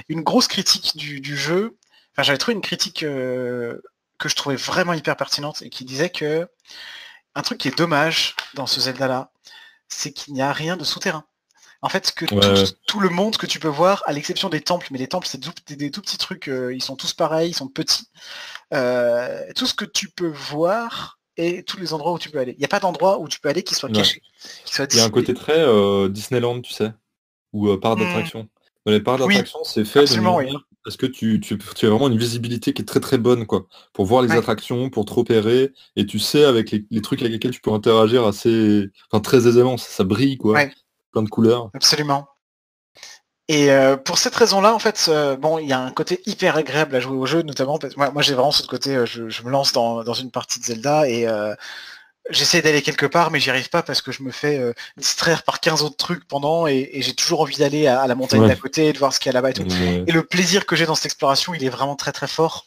une grosse critique du jeu. Enfin, j'avais trouvé une critique que je trouvais vraiment hyper pertinente et qui disait que un truc qui est dommage dans ce Zelda-là, c'est qu'il n'y a rien de souterrain. En fait, que Ouais, ouais. tout le monde que tu peux voir, à l'exception des temples, mais les temples, c'est des tout petits trucs, ils sont tous pareils, ils sont petits. Tout ce que tu peux voir et tous les endroits où tu peux aller. Il n'y a pas d'endroit où tu peux aller qui soit Ouais. caché, qui soit Il y a un dissimulé. côté très Disneyland, tu sais, ou parc Hmm, d'attraction. Dans les parcs oui, d'attraction, c'est fait de absolument, manière oui. Parce que tu as vraiment une visibilité qui est très très bonne, quoi. Pour voir les Ouais, attractions, pour te repérer, et tu sais avec les trucs avec lesquels tu peux interagir assez. Enfin très aisément, ça brille, quoi. ouais, Plein de couleurs. absolument. Et pour cette raison-là, en fait, bon, il y a un côté hyper agréable à jouer au jeu, notamment parce que moi j'ai vraiment ce côté, je me lance dans une partie de Zelda et j'essaie d'aller quelque part, mais j'y arrive pas parce que je me fais distraire par 15 autres trucs pendant et j'ai toujours envie d'aller à la montagne Ouais. d'à côté, de voir ce qu'il y a là-bas et tout. Ouais. Et le plaisir que j'ai dans cette exploration, il est vraiment très très fort.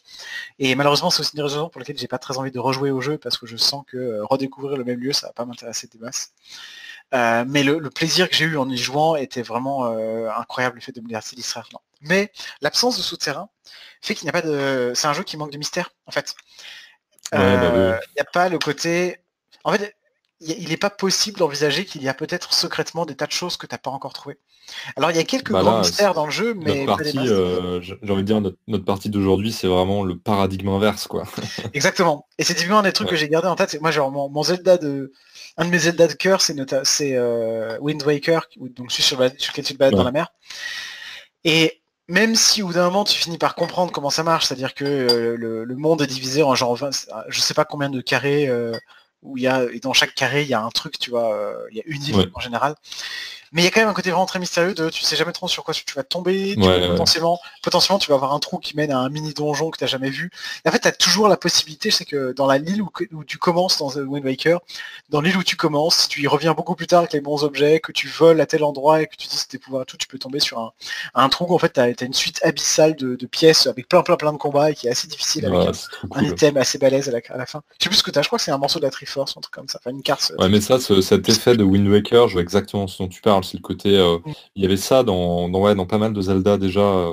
Et malheureusement, c'est aussi une raison pour laquelle j'ai pas très envie de rejouer au jeu parce que je sens que redécouvrir le même lieu, ça va pas m'intéresser des masses. Mais le plaisir que j'ai eu en y jouant était vraiment incroyable, le fait de me laisser distraire. Non. Mais l'absence de souterrain fait qu'il n'y a pas de. C'est un jeu qui manque de mystère, en fait. Ouais, bah oui. Il n'y a pas le côté. En fait, il n'est pas possible d'envisager qu'il y a peut-être secrètement des tas de choses que tu n'as pas encore trouvées. Alors, il y a quelques Bah grands là, mystères dans le jeu, notre mais pas des partie, masses. j'ai envie de dire, notre partie d'aujourd'hui, c'est vraiment le paradigme inverse, quoi. Exactement. Et c'est typiquement un des trucs que Ouais. j'ai gardé en tête. Moi, genre, mon Zelda de. Un de mes Zelda de cœur, c'est Wind Waker, donc celui sur lequel tu te balades dans Ouais. la mer. Et même si au bout d'un moment tu finis par comprendre comment ça marche, c'est-à-dire que le monde est divisé en genre 20, je sais pas combien de carrés où il y a et dans chaque carré il y a un truc, tu vois, il y a une île Ouais. en général. Mais il y a quand même un côté vraiment très mystérieux de tu sais jamais trop sur quoi tu vas tomber, tu peux Ouais, ouais. potentiellement tu vas avoir un trou qui mène à un mini donjon que tu n'as jamais vu. Et en fait, tu as toujours la possibilité, je sais que dans la l'île où tu commences dans The Wind Waker, dans l'île où tu commences, si tu y reviens beaucoup plus tard avec les bons objets, que tu voles à tel endroit et que tu dis tes pouvoirs et tout, tu peux tomber sur un trou où en fait tu as une suite abyssale de pièces avec plein de combats et qui est assez difficile avec Ouais, c'est trop un cool. item assez balèze à la fin. Je sais plus ce que t'as, je crois que c'est un morceau de la Triforce, un truc comme ça, enfin une carte. Ouais, mais ça, cet effet de Wind Waker, je vois exactement ce dont tu parles. C'est le côté. Il y avait ça ouais, dans pas mal de Zelda déjà.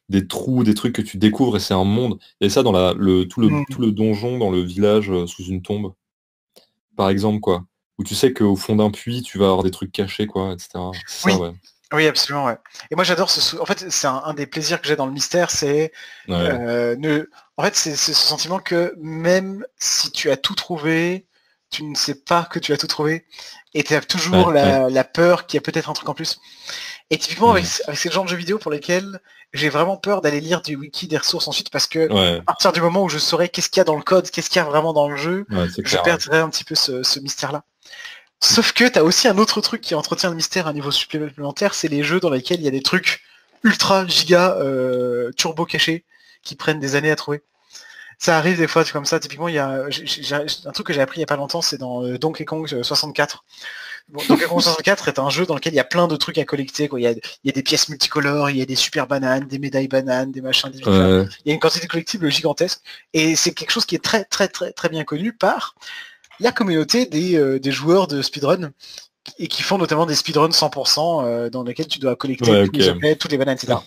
Des trous, des trucs que tu découvres et c'est un monde. Il y avait ça dans tout le donjon dans le village sous une tombe, par exemple, quoi. Où tu sais qu'au fond d'un puits, tu vas avoir des trucs cachés, quoi, etc. C'est ça, Oui, ouais. oui, absolument, ouais. Et moi, j'adore en fait, c'est un des plaisirs que j'ai dans le mystère, c'est Ouais, ne. En fait, c'est ce sentiment que même si tu as tout trouvé, tu ne sais pas que tu as tout trouvé, et tu as toujours ouais, ouais. la peur qu'il y a peut-être un truc en plus. Et typiquement, Hmm. avec ce genre de jeux vidéo pour lesquels j'ai vraiment peur d'aller lire du wiki, des ressources ensuite, parce que Ouais, à partir du moment où je saurais qu'est-ce qu'il y a dans le code, qu'est-ce qu'il y a vraiment dans le jeu, ouais, c'est je clair, ouais. perdrais un petit peu ce mystère-là. Sauf que t'as aussi un autre truc qui entretient le mystère à un niveau supplémentaire, c'est les jeux dans lesquels il y a des trucs ultra giga turbo cachés qui prennent des années à trouver. Ça arrive des fois comme ça, typiquement il y a un truc que j'ai appris il y a pas longtemps, c'est dans Donkey Kong 64. Bon, Donkey Kong 64 est un jeu dans lequel il y a plein de trucs à collecter, quoi. Il y a des pièces multicolores, il y a des super bananes, des médailles bananes, des machins, des enfin, Ouais, il y a une quantité de collectibles gigantesque. Et c'est quelque chose qui est très bien connu par la communauté des joueurs de speedrun et qui font notamment des speedruns 100% dans lesquels tu dois collecter ouais, tous les ok. objets, toutes les bananes, etc.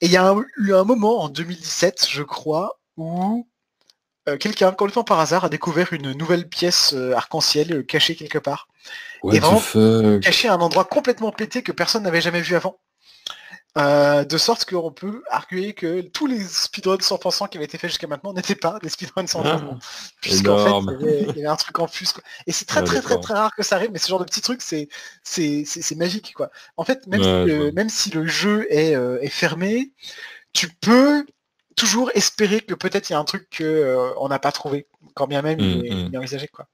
Et il y a eu un moment en 2017, je crois, où quelqu'un, complètement par hasard, a découvert une nouvelle pièce arc-en-ciel cachée quelque part. Et What the vraiment fuck? cachée à un endroit complètement pété que personne n'avait jamais vu avant. De sorte qu'on peut arguer que tous les speedruns 100% qui avaient été faits jusqu'à maintenant n'étaient pas des speedruns 100%, Ah, puisqu'en fait, énorme. il y avait un truc en plus, quoi. Et c'est Ah, d'accord. très rare que ça arrive, mais ce genre de petits trucs, c'est magique, quoi. En fait, Ouais, je vois. même si le jeu est fermé, tu peux toujours espérer que peut-être il y a un truc qu'on n'a pas trouvé, quand bien même il est envisagé, quoi.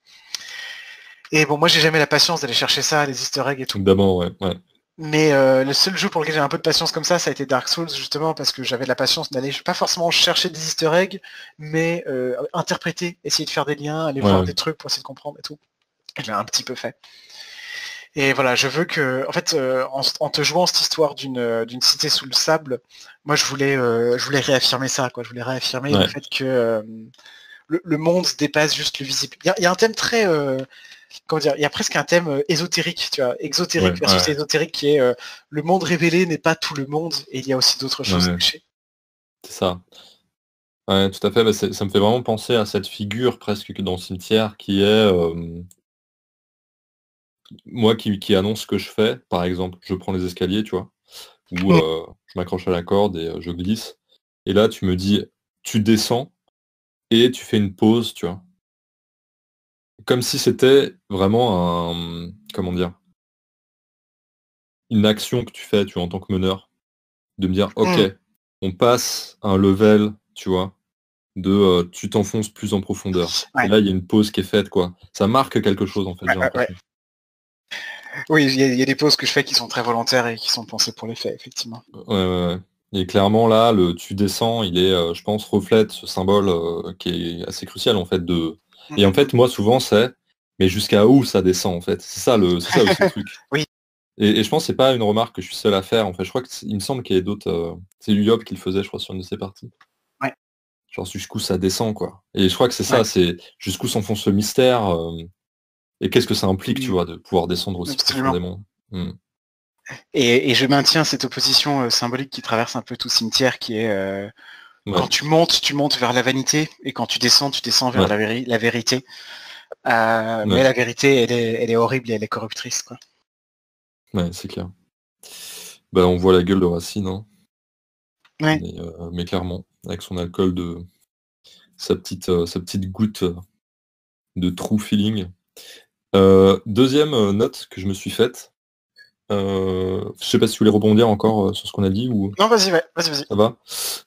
Et bon, moi, j'ai jamais la patience d'aller chercher ça, les easter eggs et tout. D'abord, ouais, ouais. Mais le seul jeu pour lequel j'ai un peu de patience comme ça a été Dark Souls, justement, parce que j'avais la patience d'aller, pas forcément chercher des easter eggs, mais interpréter, essayer de faire des liens, aller voir Ouais. des trucs pour essayer de comprendre et tout. Et je l'ai un petit peu fait. Et voilà, je veux que, en fait, en te jouant cette histoire d'une cité sous le sable, moi je voulais réaffirmer ça, quoi. Je voulais réaffirmer le Ouais. fait que le monde dépasse juste le visible. Il y a un thème très comment dire, il y a presque un thème ésotérique, tu vois, Ouais, exotérique versus ouais, ésotérique qui est le monde révélé n'est pas tout le monde et il y a aussi d'autres choses ouais, cachées. c'est ça. Ouais, tout à fait. Bah, ça me fait vraiment penser à cette figure presque que dans le cimetière qui est moi qui annonce ce que je fais. Par exemple, je prends les escaliers, tu vois, ou Mm. je m'accroche à la corde et je glisse. Et là, tu me dis, tu descends et tu fais une pause, tu vois. Comme si c'était vraiment comment dire, une action que tu fais, tu vois, en tant que meneur, de me dire, ok, Mm. on passe un level, tu vois, de tu t'enfonces plus en profondeur. Ouais. Et là, il y a une pause qui est faite, quoi. Ça marque quelque chose, en fait, j'ai l'impression. Oui, il y a des pauses que je fais qui sont très volontaires et qui sont pensées pour l'effet, effectivement. Ouais. Et clairement, là, le tu descends, il est, je pense, reflète ce symbole qui est assez crucial, en fait, de... Et en fait, moi, souvent, c'est, mais jusqu'à où ça descend, en fait. C'est ça aussi le truc. Oui. Et je pense que c'est pas une remarque que je suis seul à faire, en fait. Je crois il me semble qu'il y a d'autres... c'est Uyop qui le faisait, je crois, sur une de ses parties. Ouais. Genre, jusqu'où ça descend, quoi. Et je crois que c'est ça, Ouais. c'est jusqu'où s'enfonce le mystère, et qu'est-ce que ça implique, tu Mm. vois, de pouvoir descendre aussi Absolument. profondément. Et je maintiens cette opposition symbolique qui traverse un peu tout cimetière, qui est Ouais. quand tu montes vers la vanité, et quand tu descends vers Ouais. la vérité. Mais Ouais. la vérité, elle est horrible et elle est corruptrice, quoi. Ouais, c'est clair. Bah, on voit la gueule de Racine, hein. Ouais. Mais clairement, avec son alcool de sa petite goutte de true feeling. Deuxième note que je me suis faite. Je sais pas si tu voulais rebondir encore sur ce qu'on a dit ou Non, vas-y, ouais, vas-y. ça va.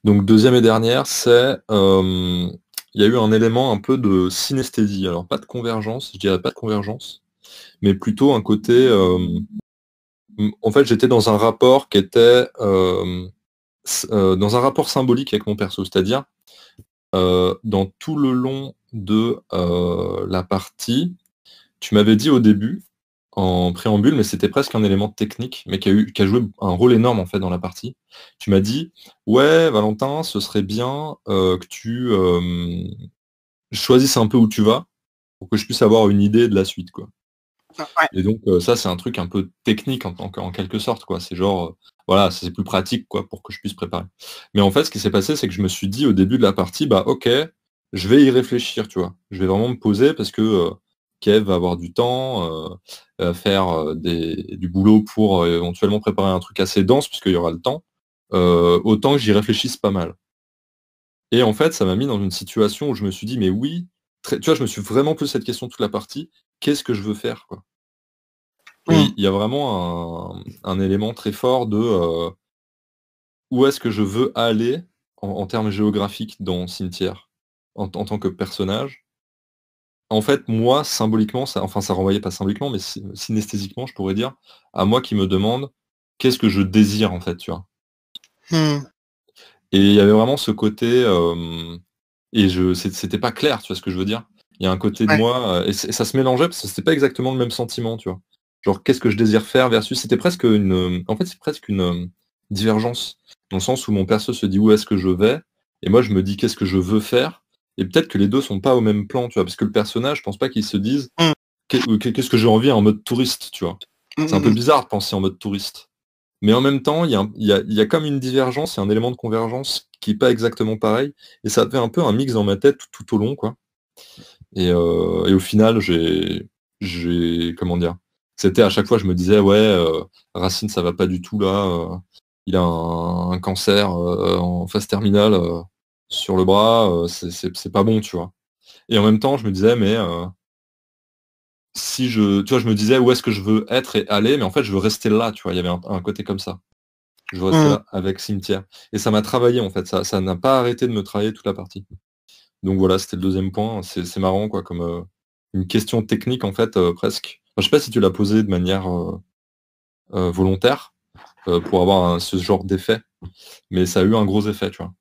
Donc deuxième et dernière, c'est il y a eu un élément un peu de synesthésie. Alors pas de convergence, je dirais pas de convergence, mais plutôt un côté. En fait, j'étais dans un rapport qui était dans un rapport symbolique avec mon perso, c'est-à-dire dans tout le long de la partie, tu m'avais dit au début, en préambule, mais c'était presque un élément technique, mais qui a joué un rôle énorme en fait dans la partie. Tu m'as dit, ouais, Valentin, ce serait bien que tu choisisses un peu où tu vas pour que je puisse avoir une idée de la suite, quoi. Ouais. Et donc ça, c'est un truc un peu technique en quelque sorte, quoi. C'est genre, voilà, c'est plus pratique, quoi, pour que je puisse préparer. Mais en fait, ce qui s'est passé, c'est que je me suis dit au début de la partie, bah ok, je vais y réfléchir, tu vois. Je vais vraiment me poser parce que Kev va avoir du temps, va faire du boulot pour éventuellement préparer un truc assez dense, puisqu'il y aura le temps. Autant que j'y réfléchisse pas mal. Et en fait, ça m'a mis dans une situation où je me suis dit, mais oui, tu vois, je me suis vraiment posé cette question toute la partie, qu'est-ce que je veux faire, quoi. Et Mm. il y a vraiment un élément très fort de où est-ce que je veux aller en termes géographiques dans Cimetière, en tant que personnage. En fait, moi, symboliquement, ça renvoyait pas symboliquement, mais synesthésiquement, je pourrais dire, à moi qui me demande qu'est-ce que je désire, en fait, tu vois. Mm. Et il y avait vraiment ce côté, et c'était pas clair, tu vois ce que je veux dire. Il y a un côté de Ouais. moi, et ça se mélangeait parce que c'était pas exactement le même sentiment, tu vois. Genre, qu'est-ce que je désire faire versus, c'était presque en fait, c'est presque une divergence, dans le sens où mon perso se dit où est-ce que je vais, et moi je me dis qu'est-ce que je veux faire, et peut-être que les deux sont pas au même plan, tu vois, parce que le personnage, je pense pas qu'ils se disent Mm. qu'est-ce que j'ai envie en mode touriste, tu vois. C'est un peu Mm. bizarre de penser en mode touriste. Mais en même temps, il y a comme une divergence et un élément de convergence qui est pas exactement pareil. Et ça fait un peu un mix dans ma tête tout au long, quoi. Et au final, comment dire, c'était à chaque fois, je me disais, ouais, Racine, ça va pas du tout là. Il a un cancer en phase terminale sur le bras. C'est pas bon, tu vois. Et en même temps, je me disais, mais si tu vois, je me disais où est-ce que je veux être et aller, mais en fait, je veux rester là, tu vois. Il y avait un côté comme ça. Je veux rester Mm. là avec Cimetière. Et ça m'a travaillé en fait, ça n'a pas arrêté de me travailler toute la partie. Donc voilà, c'était le deuxième point. C'est marrant quoi, comme une question technique en fait, presque. Enfin, je sais pas si tu l'as posé de manière volontaire pour avoir ce genre d'effet, mais ça a eu un gros effet, tu vois.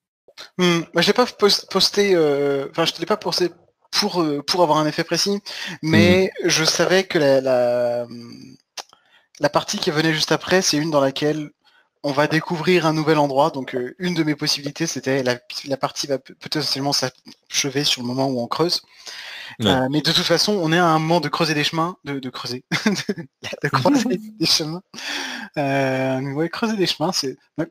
Moi, je l'ai pas posté, enfin, je te l'ai pas posté pour avoir un effet précis, Hmm. mais je savais que la partie qui venait juste après, c'est une dans laquelle on va découvrir un nouvel endroit. Donc, une de mes possibilités, c'était la partie va potentiellement s'achever sur le moment où on creuse. Ouais. Mais de toute façon, on est à un moment de creuser des chemins, de creuser, de croiser des chemins. Ouais, creuser des chemins, Ouais.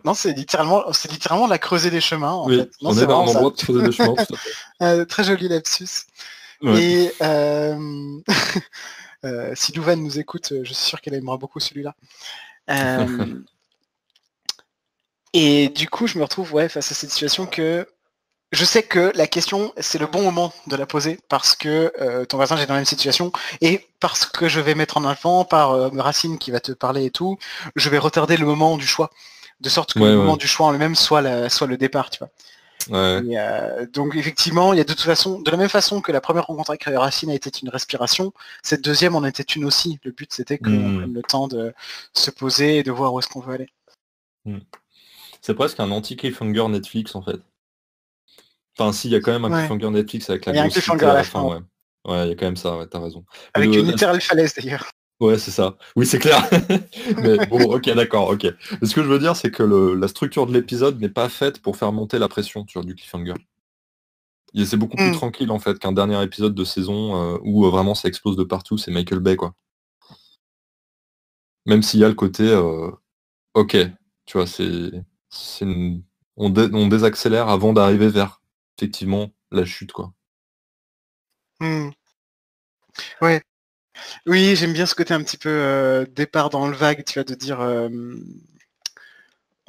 non, c'est littéralement la creuser des chemins en Oui, fait. Non, on c'est est dans vraiment un ça. endroit de creuser des chemins, tout à fait. Très joli lapsus. Ouais. Et si Louvain nous écoute, je suis sûr qu'elle aimera beaucoup celui-là. Euh, et du coup, je me retrouve face à cette situation que je sais que la question, c'est le bon moment de la poser parce que ton voisin est dans la même situation et parce que je vais mettre en avant par Racine qui va te parler et tout, je vais retarder le moment du choix. de sorte que Ouais, le ouais. moment du choix en lui-même soit le départ, tu vois. Ouais. Et, donc effectivement, il y a de toute façon, de la même façon que la première rencontre avec Racine a été une respiration, cette deuxième en était une aussi. Le but c'était qu'on Hmm. prenne le temps de se poser et de voir où est-ce qu'on veut aller. C'est presque un anti-cliffhanger Netflix en fait. Enfin si, il y a quand même un Ouais. cliffhanger Netflix avec la Il y a un grosse cliffhanger cité à à la la fin, fin, ouais. ouais. Ouais, il y a quand même ça, ouais, t'as raison. Mais Avec une littérale falaise d'ailleurs. ouais, c'est ça. Oui, c'est clair. Mais bon, ok, d'accord, ok. Mais ce que je veux dire, c'est que la structure de l'épisode n'est pas faite pour faire monter la pression sur du cliffhanger. Et c'est beaucoup plus Hmm. tranquille en fait qu'un dernier épisode de saison où vraiment ça explose de partout, c'est Michael Bay quoi. Même s'il y a le côté ok, tu vois, on désaccélère avant d'arriver vers effectivement la chute quoi. Hmm. Ouais. Oui, j'aime bien ce côté un petit peu départ dans le vague, tu vois, de dire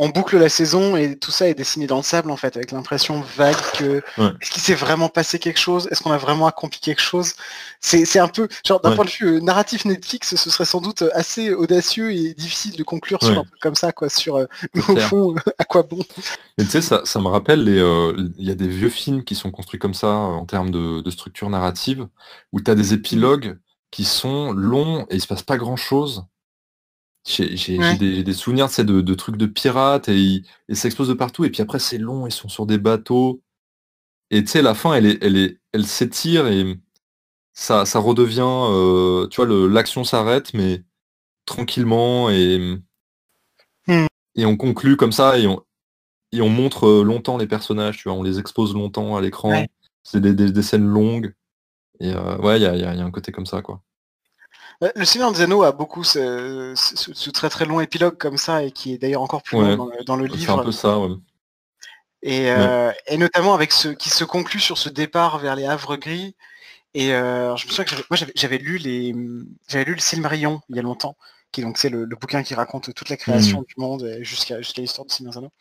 on boucle la saison et tout ça est dessiné dans le sable en fait, avec l'impression vague que Ouais, est-ce qu'il s'est vraiment passé quelque chose, est-ce qu'on a vraiment accompli quelque chose. C'est un peu genre d'un ouais, point de vue narratif Netflix, ce serait sans doute assez audacieux et difficile de conclure sur un ouais, truc comme ça, quoi, sur mais c'est au clair. fond à quoi bon. Mais tu sais, ça me rappelle il y a des vieux films qui sont construits comme ça en termes de structure narrative, où tu as des Mm. épilogues qui sont longs et il se passe pas grand-chose. J'ai Ouais. des souvenirs de trucs de pirates et ça explose de partout et puis après c'est long, ils sont sur des bateaux. Et tu sais, la fin, elle s'étire et ça redevient, tu vois, l'action s'arrête, mais tranquillement Mm. et on conclut comme ça et on montre longtemps les personnages, tu vois, on les expose longtemps à Ouais. l'écran. C'est des scènes longues. Et ouais, il y a un côté comme ça, quoi. Le Seigneur des Anneaux a beaucoup ce très très long épilogue comme ça et qui est d'ailleurs encore plus long Ouais, dans le c'est un livre. peu ça, ouais. Ouais. Et notamment avec ce qui se conclut sur ce départ vers les Havres Gris. Et je me souviens que j'avais j'avais lu le Silmarillion il y a longtemps, qui donc c'est le bouquin qui raconte toute la création Hmm. du monde jusqu'à l'histoire du Seigneur des Anneaux.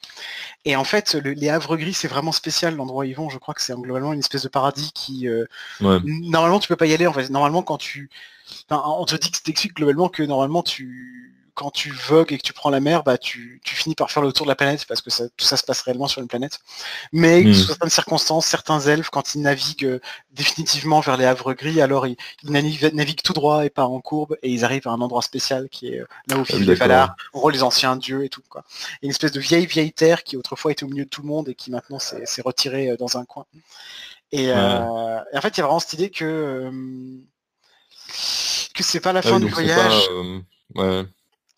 Et en fait, les Havres Gris, c'est vraiment spécial l'endroit où ils vont. Je crois que c'est globalement une espèce de paradis qui Ouais. normalement tu peux pas y aller. En fait, normalement enfin, on te dit que t'expliques globalement que normalement quand tu vogues et que tu prends la mer, bah tu finis par faire le tour de la planète parce que tout ça se passe réellement sur une planète. Mais sous Hmm. certaines circonstances, certains elfes, quand ils naviguent définitivement vers les Havres Gris, alors ils naviguent tout droit et pas en courbe, et ils arrivent à un endroit spécial qui est là où Ah vivent oui, les d'accord, ouais. Valar, en gros les anciens dieux et tout, quoi. Et une espèce de vieille terre qui autrefois était au milieu de tout le monde et qui maintenant s'est retirée dans un coin. Ouais. Et en fait, il y a vraiment cette idée que c'est pas la Ah fin oui, du donc c'est pas... voyage ouais.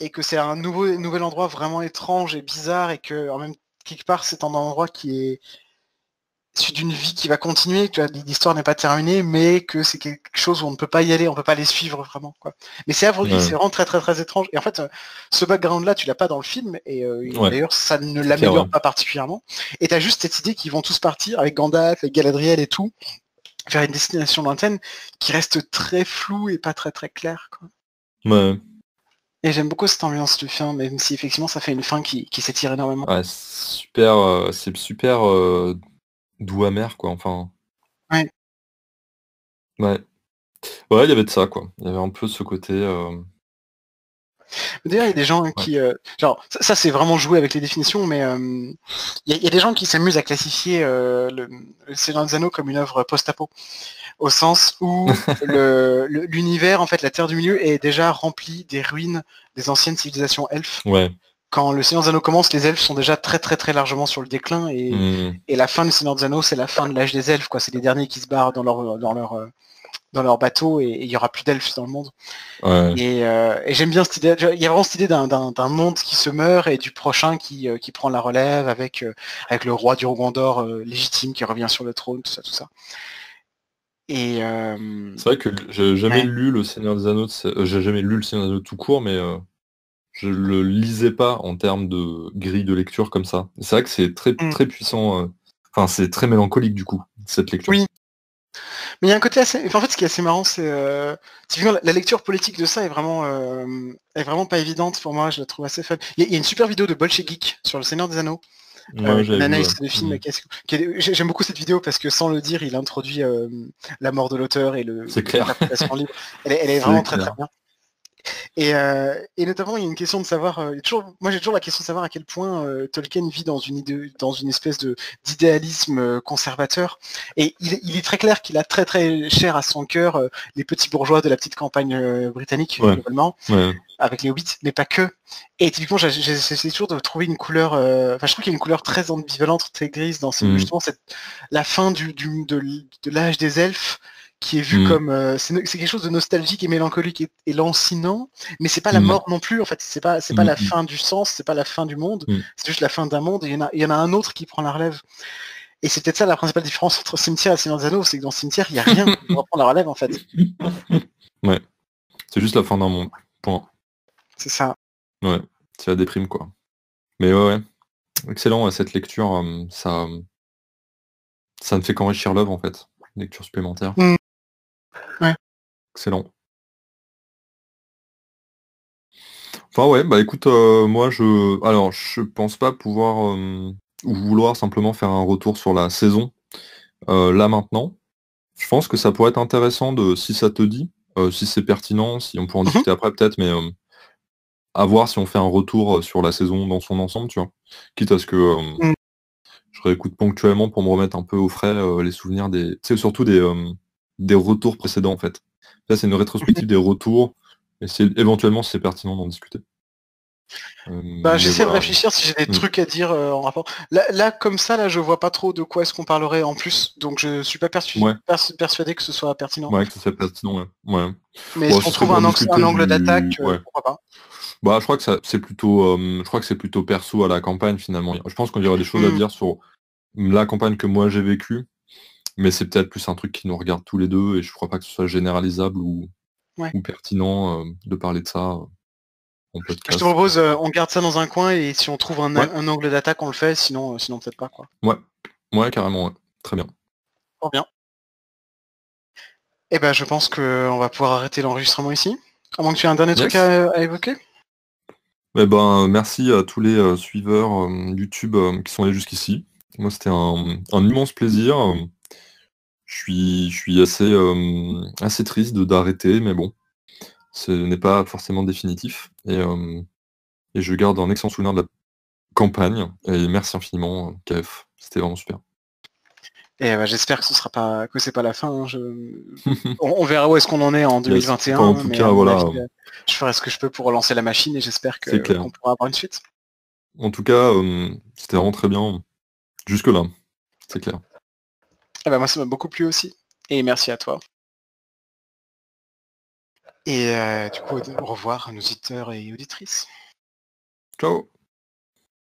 et que c'est un nouvel endroit vraiment étrange et bizarre et que en même quelque part c'est un endroit qui est issu d'une vie qui va continuer, tu vois, l'histoire n'est pas terminée, mais que c'est quelque chose où on ne peut pas y aller, on peut pas les suivre vraiment, quoi. Mais c'est Havre Gris, Ouais. c'est vraiment très très très étrange. Et en fait, ce background-là, tu l'as pas dans le film, et Ouais. d'ailleurs ça ne C'est clair, l'améliore ouais. pas particulièrement. Et t'as juste cette idée qu'ils vont tous partir avec Gandalf, avec Galadriel et tout, vers une destination lointaine qui reste très floue et pas très très claire, quoi. Ouais. Et j'aime beaucoup cette ambiance du film, même si effectivement ça fait une fin qui s'étire énormément. Ouais, super, c'est super doux amer, quoi. Enfin, Ouais. ouais. Ouais, il y avait de ça, quoi. Il y avait un peu ce côté... D'ailleurs, il y a des gens ouais. qui, genre, ça c'est vraiment jouer avec les définitions, mais il y a des gens qui s'amusent à classifier le Seigneur des Anneaux comme une œuvre post-apo, au sens où l'univers, en fait, la Terre du Milieu est déjà remplie des ruines des anciennes civilisations elfes. Ouais. Quand le Seigneur des Anneaux commence, les elfes sont déjà très très très largement sur le déclin Hmm. et la fin du Seigneur des Anneaux, c'est la fin de l'âge des elfes, quoi. C'est les derniers qui se barrent dans leur bateau et il y aura plus d'elfes dans le monde. Ouais. Et j'aime bien cette idée. Il y a vraiment cette idée d'un monde qui se meurt et du prochain qui prend la relève avec le roi du Gondor légitime qui revient sur le trône, tout ça, tout ça. Et C'est vrai que j'ai jamais ouais. lu Le Seigneur des Anneaux, j'ai jamais lu Le Seigneur des Anneaux tout court, mais je le lisais pas en termes de grille de lecture comme ça. C'est vrai que c'est très Mm. très puissant. Enfin, c'est très mélancolique du coup cette lecture. Oui, mais il y a un côté assez. Enfin, en fait, ce qui est assez marrant, c'est typiquement la lecture politique de ça est vraiment pas évidente pour moi. Je la trouve assez fun. Il y a une super vidéo de Bolche Geek sur le Seigneur des Anneaux. Ouais, Une j'avais vu. Ouais. analyse de film. J'aime beaucoup cette vidéo parce que sans le dire, il introduit la mort de l'auteur et C'est clair. l'interprétation libre. Elle est vraiment C'est très très clair. bien. Et notamment, il y a une question de savoir, moi j'ai toujours la question de savoir à quel point Tolkien vit dans une espèce d'idéalisme conservateur. Et il est très clair qu'il a très très cher à son cœur les petits bourgeois de la petite campagne britannique, Ouais. globalement, Ouais. avec les hobbits, mais pas que. Et typiquement, j'essaie toujours de trouver une couleur, enfin je trouve qu'il y a une couleur très ambivalente, très grise dans justement la fin de l'âge des elfes, qui est vu comme c'est quelque chose de nostalgique et mélancolique et lancinant, mais c'est pas la mort non plus. En fait, c'est pas la fin du sens, c'est pas la fin du monde, c'est juste la fin d'un monde. Et il y en a un autre qui prend la relève. Et c'est peut-être ça la principale différence entre Cimetière et Seigneur des Anneaux, c'est que dans Cimetière, il y a rien qui reprend la relève en fait. Ouais, c'est juste la fin d'un monde. Point. C'est ça. Ouais, c'est la déprime quoi. Mais ouais. Excellent cette lecture, ça ne fait qu'enrichir l'œuvre en fait. Lecture supplémentaire. Ouais. Excellent. Enfin ouais, bah écoute, moi je pense pas pouvoir ou vouloir simplement faire un retour sur la saison là maintenant. Je pense que ça pourrait être intéressant de, si ça te dit, si c'est pertinent, si on peut en discuter après peut-être, mais à voir si on fait un retour sur la saison dans son ensemble, tu vois. Quitte à ce que je réécoute ponctuellement pour me remettre un peu au frais les souvenirs tu sais, surtout des retours précédents en fait. Là c'est une rétrospective des retours, et c'est éventuellement si c'est pertinent d'en discuter. Bah, Mais j'essaie de voilà. réfléchir si j'ai des trucs à dire en rapport. Là, comme ça, là, je vois pas trop de quoi est-ce qu'on parlerait en plus, donc je suis pas Ouais, persuadé que ce soit pertinent. ouais, que ça soit pertinent, ouais. Ouais. Mais Bon, si ce on serait trouve pour un discuter angle d'attaque, ouais. pourquoi pas. Bah, je crois que c'est plutôt, je crois que c'est plutôt perso à la campagne finalement. Je pense qu'il y aurait des choses à dire sur la campagne que moi j'ai vécue, mais c'est peut-être plus un truc qui nous regarde tous les deux, et je crois pas que ce soit généralisable Ouais. ou pertinent de parler de ça en Je te podcast. propose, on garde ça dans un coin et si on trouve Ouais, un angle d'attaque, on le fait, sinon peut-être pas quoi. ouais, ouais, carrément, ouais. Très bien. Fort bien. Et ben, je pense qu'on va pouvoir arrêter l'enregistrement ici. À moins que tu aies un dernier truc Yes. à évoquer. Eh ben, merci à tous les suiveurs YouTube qui sont allés jusqu'ici. Moi, c'était un immense plaisir. Je suis assez triste d'arrêter, mais bon, ce n'est pas forcément définitif. Et je garde un excellent souvenir de la campagne. Et merci infiniment, KF. C'était vraiment super. Et j'espère que c'est pas la fin. Hein. On verra où est-ce qu'on en est en Yes. Enfin, 2021, en hein, tout mais cas, à mon voilà, avis, je ferai ce que je peux pour relancer la machine et j'espère c'est clair. qu'on pourra avoir une suite. En tout cas, c'était vraiment très bien. Jusque-là, c'est clair. Eh ben, moi, ça m'a beaucoup plu aussi. Et merci à toi. Et du coup, au revoir à nos auditeurs et auditrices. Ciao!